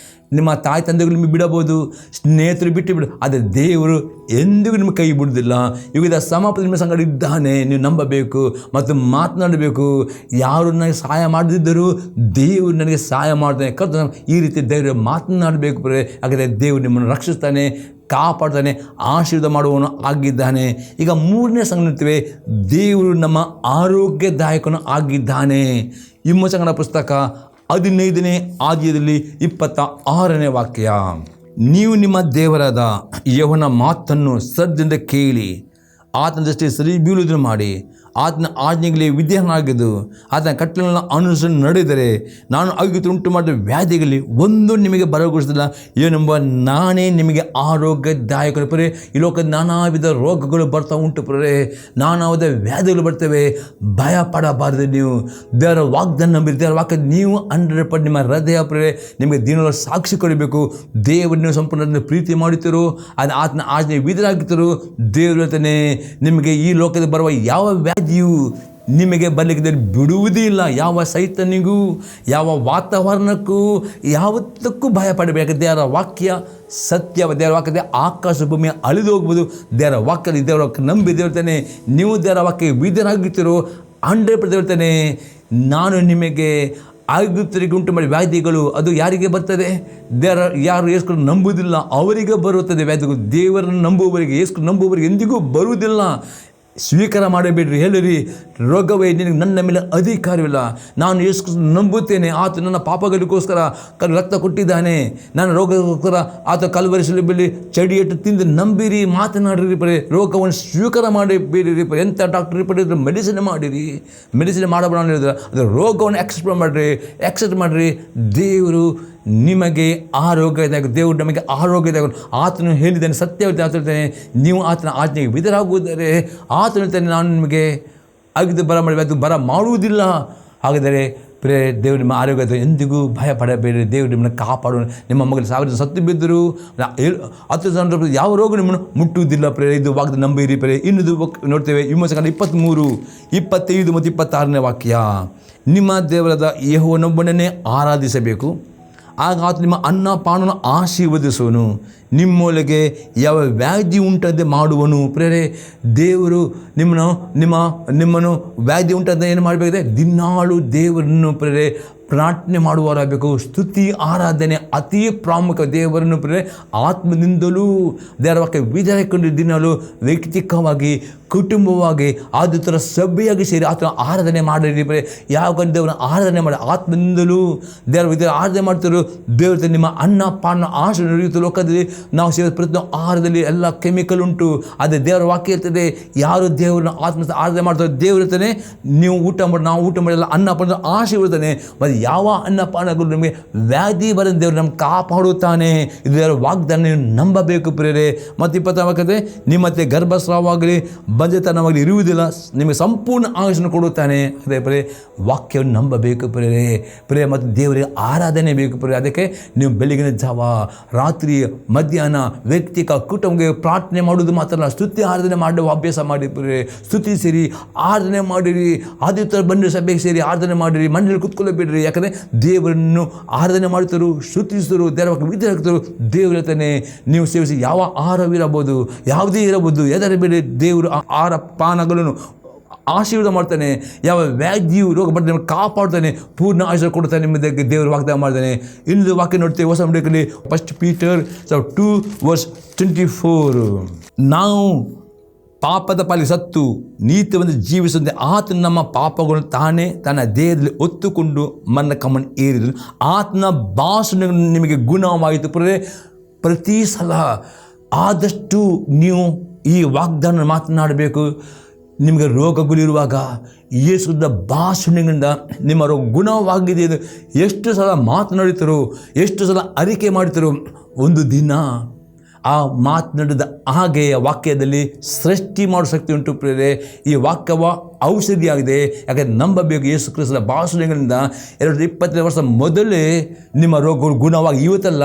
ನಿಮ್ಮ ತಾಯಿ ತಂದೆಗಳು ನಿಮಗೆ ಬಿಡಬಹುದು, ಸ್ನೇಹಿತರು ಬಿಟ್ಟು ಆದರೆ ದೇವರು ಎಂದಿಗೂ ನಿಮಗೆ ಕೈ ಬಿಡುವುದಿಲ್ಲ. ಇವಾಗ ಸಮಾಪ್ತಿ ನಿಮ್ಮ ಸಂಗಡ ಇದ್ದಾನೆ. ನೀವು ನಂಬಬೇಕು ಮತ್ತು ಮಾತನಾಡಬೇಕು. ಯಾರು ನನಗೆ ಸಹಾಯ ಮಾಡದಿದ್ದರೂ ದೇವರು ನನಗೆ ಸಹಾಯ ಮಾಡ್ತಾನೆ. ಕರ್ತನು ಈ ರೀತಿ ಧೈರ್ಯ ಮಾತನಾಡಬೇಕು. ಯಾಕಂದರೆ ದೇವರು ನಿಮ್ಮನ್ನು ರಕ್ಷಿಸ್ತಾನೆ, ಕಾಪಾಡ್ತಾನೆ, ಆಶೀರ್ವಾದ ಮಾಡುವವನು ಆಗಿದ್ದಾನೆ. ಈಗ 3ನೇ ಸಂಗತಿ, ದೇವರು ನಮ್ಮ ಆರೋಗ್ಯದಾಯಕನು ಆಗಿದ್ದಾನೆ. ವಿಮೋಚಕನ ಪುಸ್ತಕ 15ನೇ ಅಧ್ಯಾಯದಲ್ಲಿ 26ನೇ ವಾಕ್ಯ, ನೀವು ನಿಮ್ಮ ದೇವರಾದ ಯೆಹೋವನ ಮಾತನ್ನು ಶ್ರದ್ಧೆಯಿಂದ ಕೇಳಿ, ಆತನ ದೃಷ್ಟಿ ಸರಿ ಬೀಳುವುದನ್ನು ಮಾಡಿ, ಆತನ ಆಜ್ಞೆಗಳಿಗೆ ವಿಧೇಯನಾಗಿದ್ದು ಆತನ ಕಟ್ಟಳೆಗಳನ್ನು ಅನುಸರಿಸಿ ನಡೆದರೆ ನಾನು ಆಯುಕ್ತ ಉಂಟು ಮಾಡಿದ ವ್ಯಾಧಿಗಳಲ್ಲಿ ಒಂದು ನಿಮಗೆ ಬರಗೊಳಿಸಿಲ್ಲ ಏನೆಂಬ ನಾನೇ ನಿಮಗೆ ಆರೋಗ್ಯದಾಯಕರು. ಪರೇ ಈ ಲೋಕದ ನಾನಾ ವಿಧ ರೋಗಗಳು ಬರ್ತಾ ಉಂಟು. ಪರೇ ನಾನಾ ವಿಧ ವ್ಯಾಧಿಗಳು ಬರ್ತವೆ. ಭಯ ಪಡಬಾರದು. ನೀವು ದೇವರ ವಾಗ್ದಾನ ನಂಬಿರಿ. ದೇವರ ವಾಕ್ಯ ನೀವು 100% ನಿಮ್ಮ ಹೃದಯ ಪರೇ ನಿಮಗೆ ದಿನಗಳ ಸಾಕ್ಷಿ ಕೊಡಬೇಕು. ದೇವರನ್ನು ಸಂಪೂರ್ಣ ಪ್ರೀತಿ ಮಾಡುತ್ತೀರೋ, ಅದು ಆತನ ಆಜ್ಞೆ ವಿಧರಾಗುತ್ತೀರೋ, ದೇವರು ತಾನೇ ನಿಮಗೆ ಈ ಲೋಕದಲ್ಲಿ ಬರುವ ಯಾವ ವ್ಯಾಧಿಯು ನಿಮಗೆ ಬರಲಿಕ್ಕೆ ಬಿಡುವುದಿಲ್ಲ. ಯಾವ ಸೈತನಿಗೂ ಯಾವ ವಾತಾವರಣಕ್ಕೂ ಯಾವತ್ತಕ್ಕೂ ಭಯ ಪಡಬೇಕು. ದೇವರ ವಾಕ್ಯ ಸತ್ಯ. ದೇವರ ವಾಕ್ಯದ ಆಕಾಶ ಭೂಮಿ ಅಳಿದು ಹೋಗ್ಬೋದು. ದೇವರ ವಾಕ್ಯ ದೇವರ ವಾಕ್ಯ ನಂಬಿ ದೇವರ್ತಾನೆ ನೀವು ದೇವರ ವಾಕ್ಯ ವಿಧರಾಗುತ್ತೀರೋ 100% ದೇವರ್ತಾನೆ ನಾನು ನಿಮಗೆ ಆಯುಕ್ತರಿಗೆ ಉಂಟು ಮಾಡಿ ವ್ಯಾಧಿಗಳು ಅದು ಯಾರಿಗೆ ಬರ್ತದೆ? ಯಾರು ಯೇಸುವನ್ನು ನಂಬುವುದಿಲ್ಲ ಅವರಿಗೆ ಬರುತ್ತದೆ ವ್ಯಾಧಿಗಳು. ದೇವರನ್ನು ನಂಬುವವರಿಗೆ, ಯೇಸು ನಂಬುವವರಿಗೆ ಎಂದಿಗೂ ಬರುವುದಿಲ್ಲ. ಸ್ವೀಕಾರ ಮಾಡಬೇಡ್ರಿ. ಹೇಳಿರಿ, ರೋಗವೇ ನಿನಗೆ ನನ್ನ ಮೇಲೆ ಅಧಿಕಾರವಿಲ್ಲ. ನಾನು ಯೇಸು ನಂಬುತ್ತೇನೆ. ಆತ ನನ್ನ ಪಾಪಗಳಿಗೋಸ್ಕರ ರಕ್ತ ಕೊಟ್ಟಿದ್ದಾನೆ. ನನ್ನ ರೋಗಕ್ಕೋಸ್ಕರ ಆತ ಕಲ್ವರಿ ಶಿಲುಬೆಯಲ್ಲಿ ಚಡಿಯಟ್ಟು ತಿಂದು ನಂಬಿರಿ, ಮಾತನಾಡಿರಿ. ರೋಗವನ್ನು ಸ್ವೀಕಾರ ಮಾಡಬೇಡಿರಿ. ಎಂಥ ಡಾಕ್ಟರ್ ಪಡೆದ್ರೆ ಮೆಡಿಸಿನ್ ಮಾಡಿರಿ. ಮೆಡಿಸಿನ್ ಮಾಡಬೇಡ ಹೇಳಿದ್ರೆ ಅದು ರೋಗವನ್ನು ಎಕ್ಸೆಪ್ಟ್ ಮಾಡಿರಿ. ದೇವರು ನಿಮಗೆ ಆರೋಗ್ಯದಾಯಕ. ದೇವರು ನಮಗೆ ಆರೋಗ್ಯದಾಯಕ. ಆತನು ಹೇಳಿದ್ದಾನೆ, ಸತ್ಯವಾಗಿ ಹೇಳ್ತಾನೆ, ನೀವು ಆತನ ಆಜ್ಞೆಗೆ ವಿಧರಾಗುವುದರೆ ಆತನು ಹೇಳ್ತಾನೆ ನಾನು ನಿಮಗೆ ಆಗಿದ್ದು ಬರ ಮಾಡುವುದಿಲ್ಲ. ಹಾಗಾದರೆ ದೇವರು ನಿಮ್ಮ ಆರೋಗ್ಯದ ಎಂದಿಗೂ ಭಯ ಪಡಬೇಡಿ. ದೇವರು ನಿಮ್ಮನ್ನು ಕಾಪಾಡೋಣ. ನಿಮ್ಮ ಮಗಳು 1000 ಸತ್ತು ಬಿದ್ದರು 10 ಜನ ಯಾವ ರೋಗ ನಿಮ್ಮನ್ನು ಮುಟ್ಟುವುದಿಲ್ಲ. ಇದು ವಾಗ್ದಾನ ನಂಬಿರಿ. ಇನ್ನೊಂದು ನೋಡ್ತೇವೆ ವಿಮೋಚಕ 23, 25 ಮತ್ತು 26ನೇ ವಾಕ್ಯ, ನಿಮ್ಮ ದೇವರಾದ ಯೆಹೋವನೊಬ್ಬನನ್ನೇ ಆರಾಧಿಸಬೇಕು, ಆಗ ಆತ ನಿಮ್ಮ ಅನ್ನ ಪಾನವನ್ನು ಆಶೀರ್ವದಿಸುವನು, ನಿಮ್ಮೊಳಗೆ ಯಾವ ವ್ಯಾಧಿ ಉಂಟಂತೆ ಮಾಡುವನು. ಪ್ರೇರೆ ದೇವರು ನಿಮ್ಮನ್ನು ವ್ಯಾಧಿ ಉಂಟಂತೆ ಏನು ಮಾಡಬೇಕಿದೆ? ದಿನಾಳು ದೇವರನ್ನು ಪ್ರಾರ್ಥನೆ ಮಾಡುವವರಾಗಬೇಕು. ಸ್ತುತಿ ಆರಾಧನೆ ಅತಿ ಪ್ರಾಮುಖ್ಯ. ದೇವರನ್ನು ಆತ್ಮದಿಂದಲೂ ದೇವರ ವಾಕ್ಯ ವಿಧೇಯಕೊಂಡು ದಿನಾಲು ವೈಯಕ್ತಿಕವಾಗಿ ಕುಟುಂಬವಾಗಿ ಆದುತರ ಸಭೆಯಾಗಿ ಸೇರಿ ಆತನ ಆರಾಧನೆ ಮಾಡಿರಿ. ಯಾವ ದೇವರನ್ನ ಆರಾಧನೆ ಮಾಡಿ ಆತ್ಮದಿಂದಲೂ ದೇವರ ವಿಧ ಆರಾಧನೆ ಮಾಡ್ತಿರೋ ದೇವ್ರ ನಿಮ್ಮ ಅನ್ನ ಪಾನ ಆಶೆ ನಡೆಯುತ್ತೆ. ಲೋಕದಲ್ಲಿ ನಾವು ಸೇರಿದ ಪ್ರತಿಯೊಂದು ಆಹಾರದಲ್ಲಿ ಎಲ್ಲ ಕೆಮಿಕಲ್ ಉಂಟು. ಅದೇ ದೇವರ ವಾಕ್ಯ ಇರ್ತದೆ. ಯಾರು ದೇವರನ್ನ ಆತ್ಮ ಆರಾಧನೆ ಮಾಡ್ತಾರೆ ದೇವ್ರು ಇರ್ತಾನೆ. ನೀವು ಊಟ ಮಾಡಿ ನಾವು ಊಟ ಮಾಡಿಲ್ಲ ಅನ್ನ ಪಾನ ಆಶೆ ಇರ್ತಾನೆ. ಮತ್ತು ಯಾವ ಅನ್ನಪಾನಗಳು ನಮಗೆ ವ್ಯಾಧಿ ಬರೋದು ದೇವರು ನಮ್ಗೆ ಕಾಪಾಡುತ್ತಾನೆ. ಇದು ದೇವರ ವಾಗ್ದಾನ ನೀವು ನಂಬಬೇಕು ಪ್ರೇರೆ. ಮತ್ತು 20ನೇ ವಾಕ್ಯತೆ, ನಿಮ್ಮತ್ತೆ ಗರ್ಭಸ್ರಾವಾಗಲಿ ಬಂಜೆತನವಾಗಲಿ ಇರುವುದಿಲ್ಲ, ನಿಮಗೆ ಸಂಪೂರ್ಣ ಆಯುಷನ್ನು ಕೊಡುತ್ತಾನೆ. ಅದೇ ವಾಕ್ಯವನ್ನು ನಂಬಬೇಕು ಪ್ರೇರೆ. ಮತ್ತು ದೇವರಿಗೆ ಆರಾಧನೆ ಬೇಕು ಪ್ರೇರೆ. ಅದಕ್ಕೆ ನೀವು ಬೆಳಗಿನ ಜಾವ, ರಾತ್ರಿ, ಮಧ್ಯಾಹ್ನ ವೈಯಕ್ತಿಕ ಕುಟುಂಬಕ್ಕೆ ಪ್ರಾರ್ಥನೆ ಮಾಡೋದು ಮಾತ್ರ ಅಲ್ಲ, ಸ್ತುತಿ ಆರಾಧನೆ ಮಾಡುವ ಅಭ್ಯಾಸ ಮಾಡಿ ಪ್ರೇರೆ. ಸ್ತುತಿ ಸೇರಿ ಆರಾಧನೆ ಮಾಡಿರಿ. ಆದಿತ್ಯ ಬಂದು ಸಭೆಗೆ ಸೇರಿ ಆರಾಧನೆ ಮಾಡಿರಿ. ಮನೆಯಲ್ಲಿ ಕೂತ್ಕೊಳ್ಳಬೇಡ್ರಿ. ಯಾಕಂದರೆ ದೇವರನ್ನು ಆರಾಧನೆ ಮಾಡ್ತಾರೆ, ಸ್ತುತಿಸಿದರು, ದೇವರ ವಿದ್ಯಾರ್ಥಿಗಳು. ದೇವರ ತಾನೆ ನೀವು ಸೇವಿಸಿ ಯಾವ ಆಹಾರವಿರಬಹುದು, ಯಾವುದೇ ಇರಬಹುದು, ಎದರ ಬೇಡ ದೇವರು ಆಹಾರ ಪಾನಗಳನ್ನು ಆಶೀರ್ವಾದ ಮಾಡ್ತಾನೆ. ಯಾವ ವ್ಯಾಧಿಯು ರೋಗ ಬರ್ತದೆ ನಿಮಗೆ ಕಾಪಾಡ್ತಾನೆ, ಪೂರ್ಣ ಆಶೀರ್ವಾದ ಕೊಡ್ತಾನೆ. ನಿಮ್ಮದಕ್ಕೆ ದೇವರು ವಾಗ್ದಾನ ಮಾಡ್ತಾನೆ. ಇನ್ನೊಂದು ವಾಕ್ಯ ನೋಡ್ತೇವೆ ಹೊಸ ಮಂಡಳಿಯಲ್ಲಿ 1 Peter 2:24. ನಾವು ಪಾಪದ ಪಾಲಿಗೆ ಸತ್ತು ನೀತಿಯನ್ನು ಜೀವಿಸದೆ ಆತನ ನಮ್ಮ ಪಾಪಗಳನ್ನು ತಾನೇ ತನ್ನ ದೇಹದಲ್ಲಿ ಹೊತ್ತುಕೊಂಡು ಮನ್ನ ಕಮ್ಮನ್ನು ಏರಿದರು. ಆತನ ಭಾಷಣ ನಿಮಗೆ ಗುಣವಾಯಿತು. ಪ್ರತಿ ಸಲ ಆದಷ್ಟು ನೀವು ಈ ವಾಗ್ದಾನ ಮಾತನಾಡಬೇಕು. ನಿಮಗೆ ರೋಗಗಳಿರುವಾಗ ಯೇಸುವಿನ ಭಾಷಣಗಳಿಂದ ನಿಮ್ಮ ರೋಗ ಗುಣವಾಗಿದೆ ಎಂದು ಎಷ್ಟು ಸಲ ಮಾತನಾಡುತ್ತೀರೋ, ಎಷ್ಟು ಸಲ ಅರಿಕೆ ಮಾಡುತ್ತೀರೋ, ಒಂದು ದಿನ ಆ ಮಾತನಾಡಿದ ಹಾಗೆ ವಾಕ್ಯದಲ್ಲಿ ಸೃಷ್ಟಿ ಮಾಡೋ ಶಕ್ತಿ ಉಂಟು ಪ್ರಿಯರೇ. ಈ ವಾಕ್ಯವ ಔಷಧಿಯಾಗಿದೆ. ಯಾಕಂದರೆ ನಂಬಬೇಕು. ಯೇಸು ಕ್ರಿಸ್ತನ ಭಾಷಣಗಳಿಂದ 20-25 ವರ್ಷ ಮೊದಲೇ ನಿಮ್ಮ ರೋಗಗಳು ಗುಣವಾಗಿ, ಇವತ್ತೆಲ್ಲ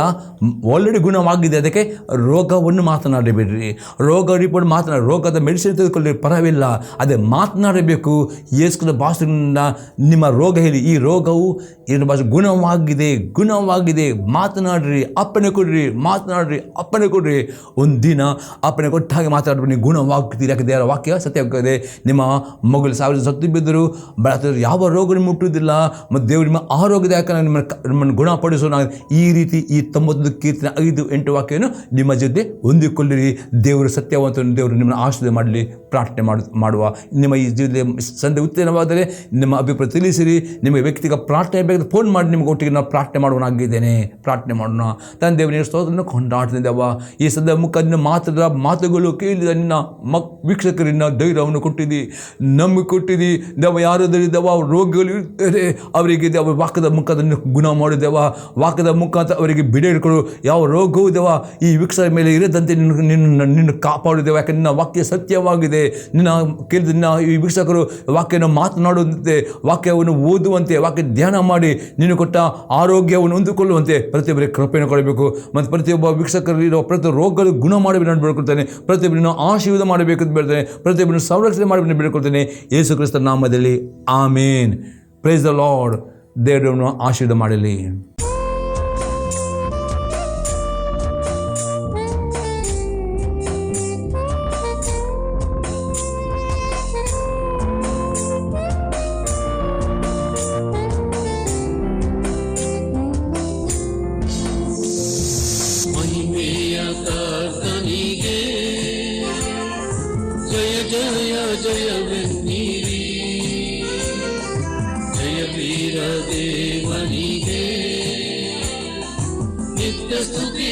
ಆಲ್ರೆಡಿ ಗುಣವಾಗಿದೆ. ಅದಕ್ಕೆ ರೋಗವನ್ನು ಮಾತನಾಡಬೇಡ್ರಿ. ರೋಗ ರಿಪೋರ್ಟ್ ರೋಗದ ಮೆಡಿಸಿನ್ ತೆಗೆದುಕೊಳ್ಳಿ, ಪರವಿಲ್ಲ. ಅದೇ ಮಾತನಾಡಬೇಕು. ಯೇಸು ಕ್ರಿಸ್ತನ ಭಾಷಣಗಳಿಂದ ನಿಮ್ಮ ರೋಗ ಹೇಳಿ, ಈ ರೋಗವು ಏನು ಭಾಷೆ ಗುಣವಾಗಿದೆ. ಮಾತನಾಡ್ರಿ, ಅಪ್ಪಣೆ ಕೊಡ್ರಿ, ಮಾತನಾಡ್ರಿ, ಅಪ್ಪಣೆ ಕೊಡ್ರಿ. ಒಂದಿನ ಅಪ್ಪಣೆ ಕೊಟ್ಟ ಹಾಗೆ ಮಾತಾಡ್ಬಿಟ್ಟು ನೀವು ಗುಣವಾಗ್ತೀರಿ. ಯಾಕೆ ದೇವರ ವಾಕ್ಯ ಸತ್ಯವಾಗಿದೆ. ನಿಮ್ಮ ಮಗಳು 1000 ಸತ್ತು ಬಿದ್ದರು, ಯಾವ ರೋಗ ನಿಮಗೆ ಮುಟ್ಟುವುದಿಲ್ಲ. ಮತ್ತು ದೇವರು ನಿಮ್ಮ ಆರೋಗ್ಯದಾಯಕ ನಿಮ್ಮನ್ನು ಗುಣಪಡಿಸೋಣ. ಈ ರೀತಿ ಈ 91 ಕೀರ್ತನೆ 5-8 ವಾಕ್ಯವನ್ನು ನಿಮ್ಮ ಜೊತೆ ಹೊಂದಿಕೊಳ್ಳಿರಿ. ದೇವರು ಸತ್ಯವಂತ, ದೇವರು ನಿಮ್ಮನ್ನು ಆಶೀರ್ವಾದ ಮಾಡಲಿ. ಪ್ರಾರ್ಥನೆ ಮಾಡುವ ನಿಮ್ಮ ಈ ಜೀವನದಲ್ಲಿ ಸಂಧೆ ಉತ್ತೇಜನವಾದರೆ ನಿಮ್ಮ ಅಭಿಪ್ರಾಯ ತಿಳಿಸಿರಿ. ನಿಮಗೆ ವ್ಯಕ್ತಿಗ ಪ್ರಾರ್ಥನೆ ಬೇಕಾದ್ರೆ ಫೋನ್ ಮಾಡಿ, ನಿಮಗೆ ಒಟ್ಟಿಗೆ ನಾವು ಪ್ರಾರ್ಥನೆ ಮಾಡುವನಾಗಿದ್ದೇನೆ. ಪ್ರಾರ್ಥನೆ ಮಾಡೋಣ. ತಂದೆ ದೇವರ ಸ್ತೋತ್ರವನ್ನು ಕೊಂಡಾಡ್ತಿದ್ದೇವ. ಈ ಸದ್ಯ ಮುಖದಿಂದ ಮಾತುಗಳು ಕೇಳಿದ ನಿನ್ನ ವೀಕ್ಷಕರಿನ ಧೈರ್ಯವನ್ನು ಕೊಟ್ಟಿದ್ದಿ, ನಮಗೆ ಕೊಟ್ಟಿದ್ದಿ ದೇವ. ಯಾರಾದರಿದ್ದವ ರೋಗಿಗಳು ಇರ್ತಾರೆ, ಅವರಿಗೆ ದೇವ ವಾಕ್ಯದ ಮುಖಾಂತರ ಗುಣ ಮಾಡಿದೆವ. ವಾಕ್ಯದ ಮುಖಾಂತರ ಅವರಿಗೆ ಬಿಡುಗಡೆ. ಯಾವ ರೋಗವೂ ದೇವ ಈ ವೀಕ್ಷಕರ ಮೇಲೆ ಇರದಂತೆ ನಿನ್ನ ಕಾಪಾಡಿದೆವ. ಯಾಕೆ ನಿನ್ನ ವಾಕ್ಯ ಸತ್ಯವಾಗಿದೆ. ನಿನ್ನ ಕೇಳಿದ ನಿನ್ನ ಈ ವೀಕ್ಷಕರು ವಾಕ್ಯವನ್ನು ಮಾತನಾಡುವಂತೆ, ವಾಕ್ಯವನ್ನು ಓದುವಂತೆ, ವಾಕ್ಯ ಧ್ಯಾನ ಮಾಡಿ ನಿನ್ನ ಕೊಟ್ಟ ಆರೋಗ್ಯವನ್ನು ಹೊಂದಿಕೊಳ್ಳುವಂತೆ ಪ್ರತಿಯೊಬ್ಬರಿಗೆ ಕೃಪೆಯನ್ನು ಕೊಡಬೇಕು. ಮತ್ತು ಪ್ರತಿಯೊಬ್ಬ ವೀಕ್ಷಕರಿರೋ ಪ್ರತಿ ರೋಗಗಳು ಗುಣ ಮಾಡಬೇಕು ಅಂತ ಬೇಡ್ಕೊಳ್ತೇನೆ. ಪ್ರತಿಯೊಬ್ಬರನ್ನು ಆಶೀರ್ವಾದ ಮಾಡಬೇಕು ಅಂತ ಬೇಡ್ತೇನೆ. ಪ್ರತಿಯೊಬ್ಬರನ್ನು ಸಂರಕ್ಷಣೆ ಮಾಡಬೇಕು ಅಂತ ಬೇಡ್ಕೊಳ್ತೇನೆ. ಯೇಸು ಕ್ರಿಸ್ತನ ನಾಮದಲ್ಲಿ ಆಮೇನ್. Praise the lord. ದೇವರನ್ನು ಆಶೀರ್ವಾದ ಮಾಡಲಿ. ಜಯವೆನ್ನಿರಿ, ಜಯ ವೀರ ದೇವನಿಗೆ ನಿತ್ಯ ಸ್ತುತಿ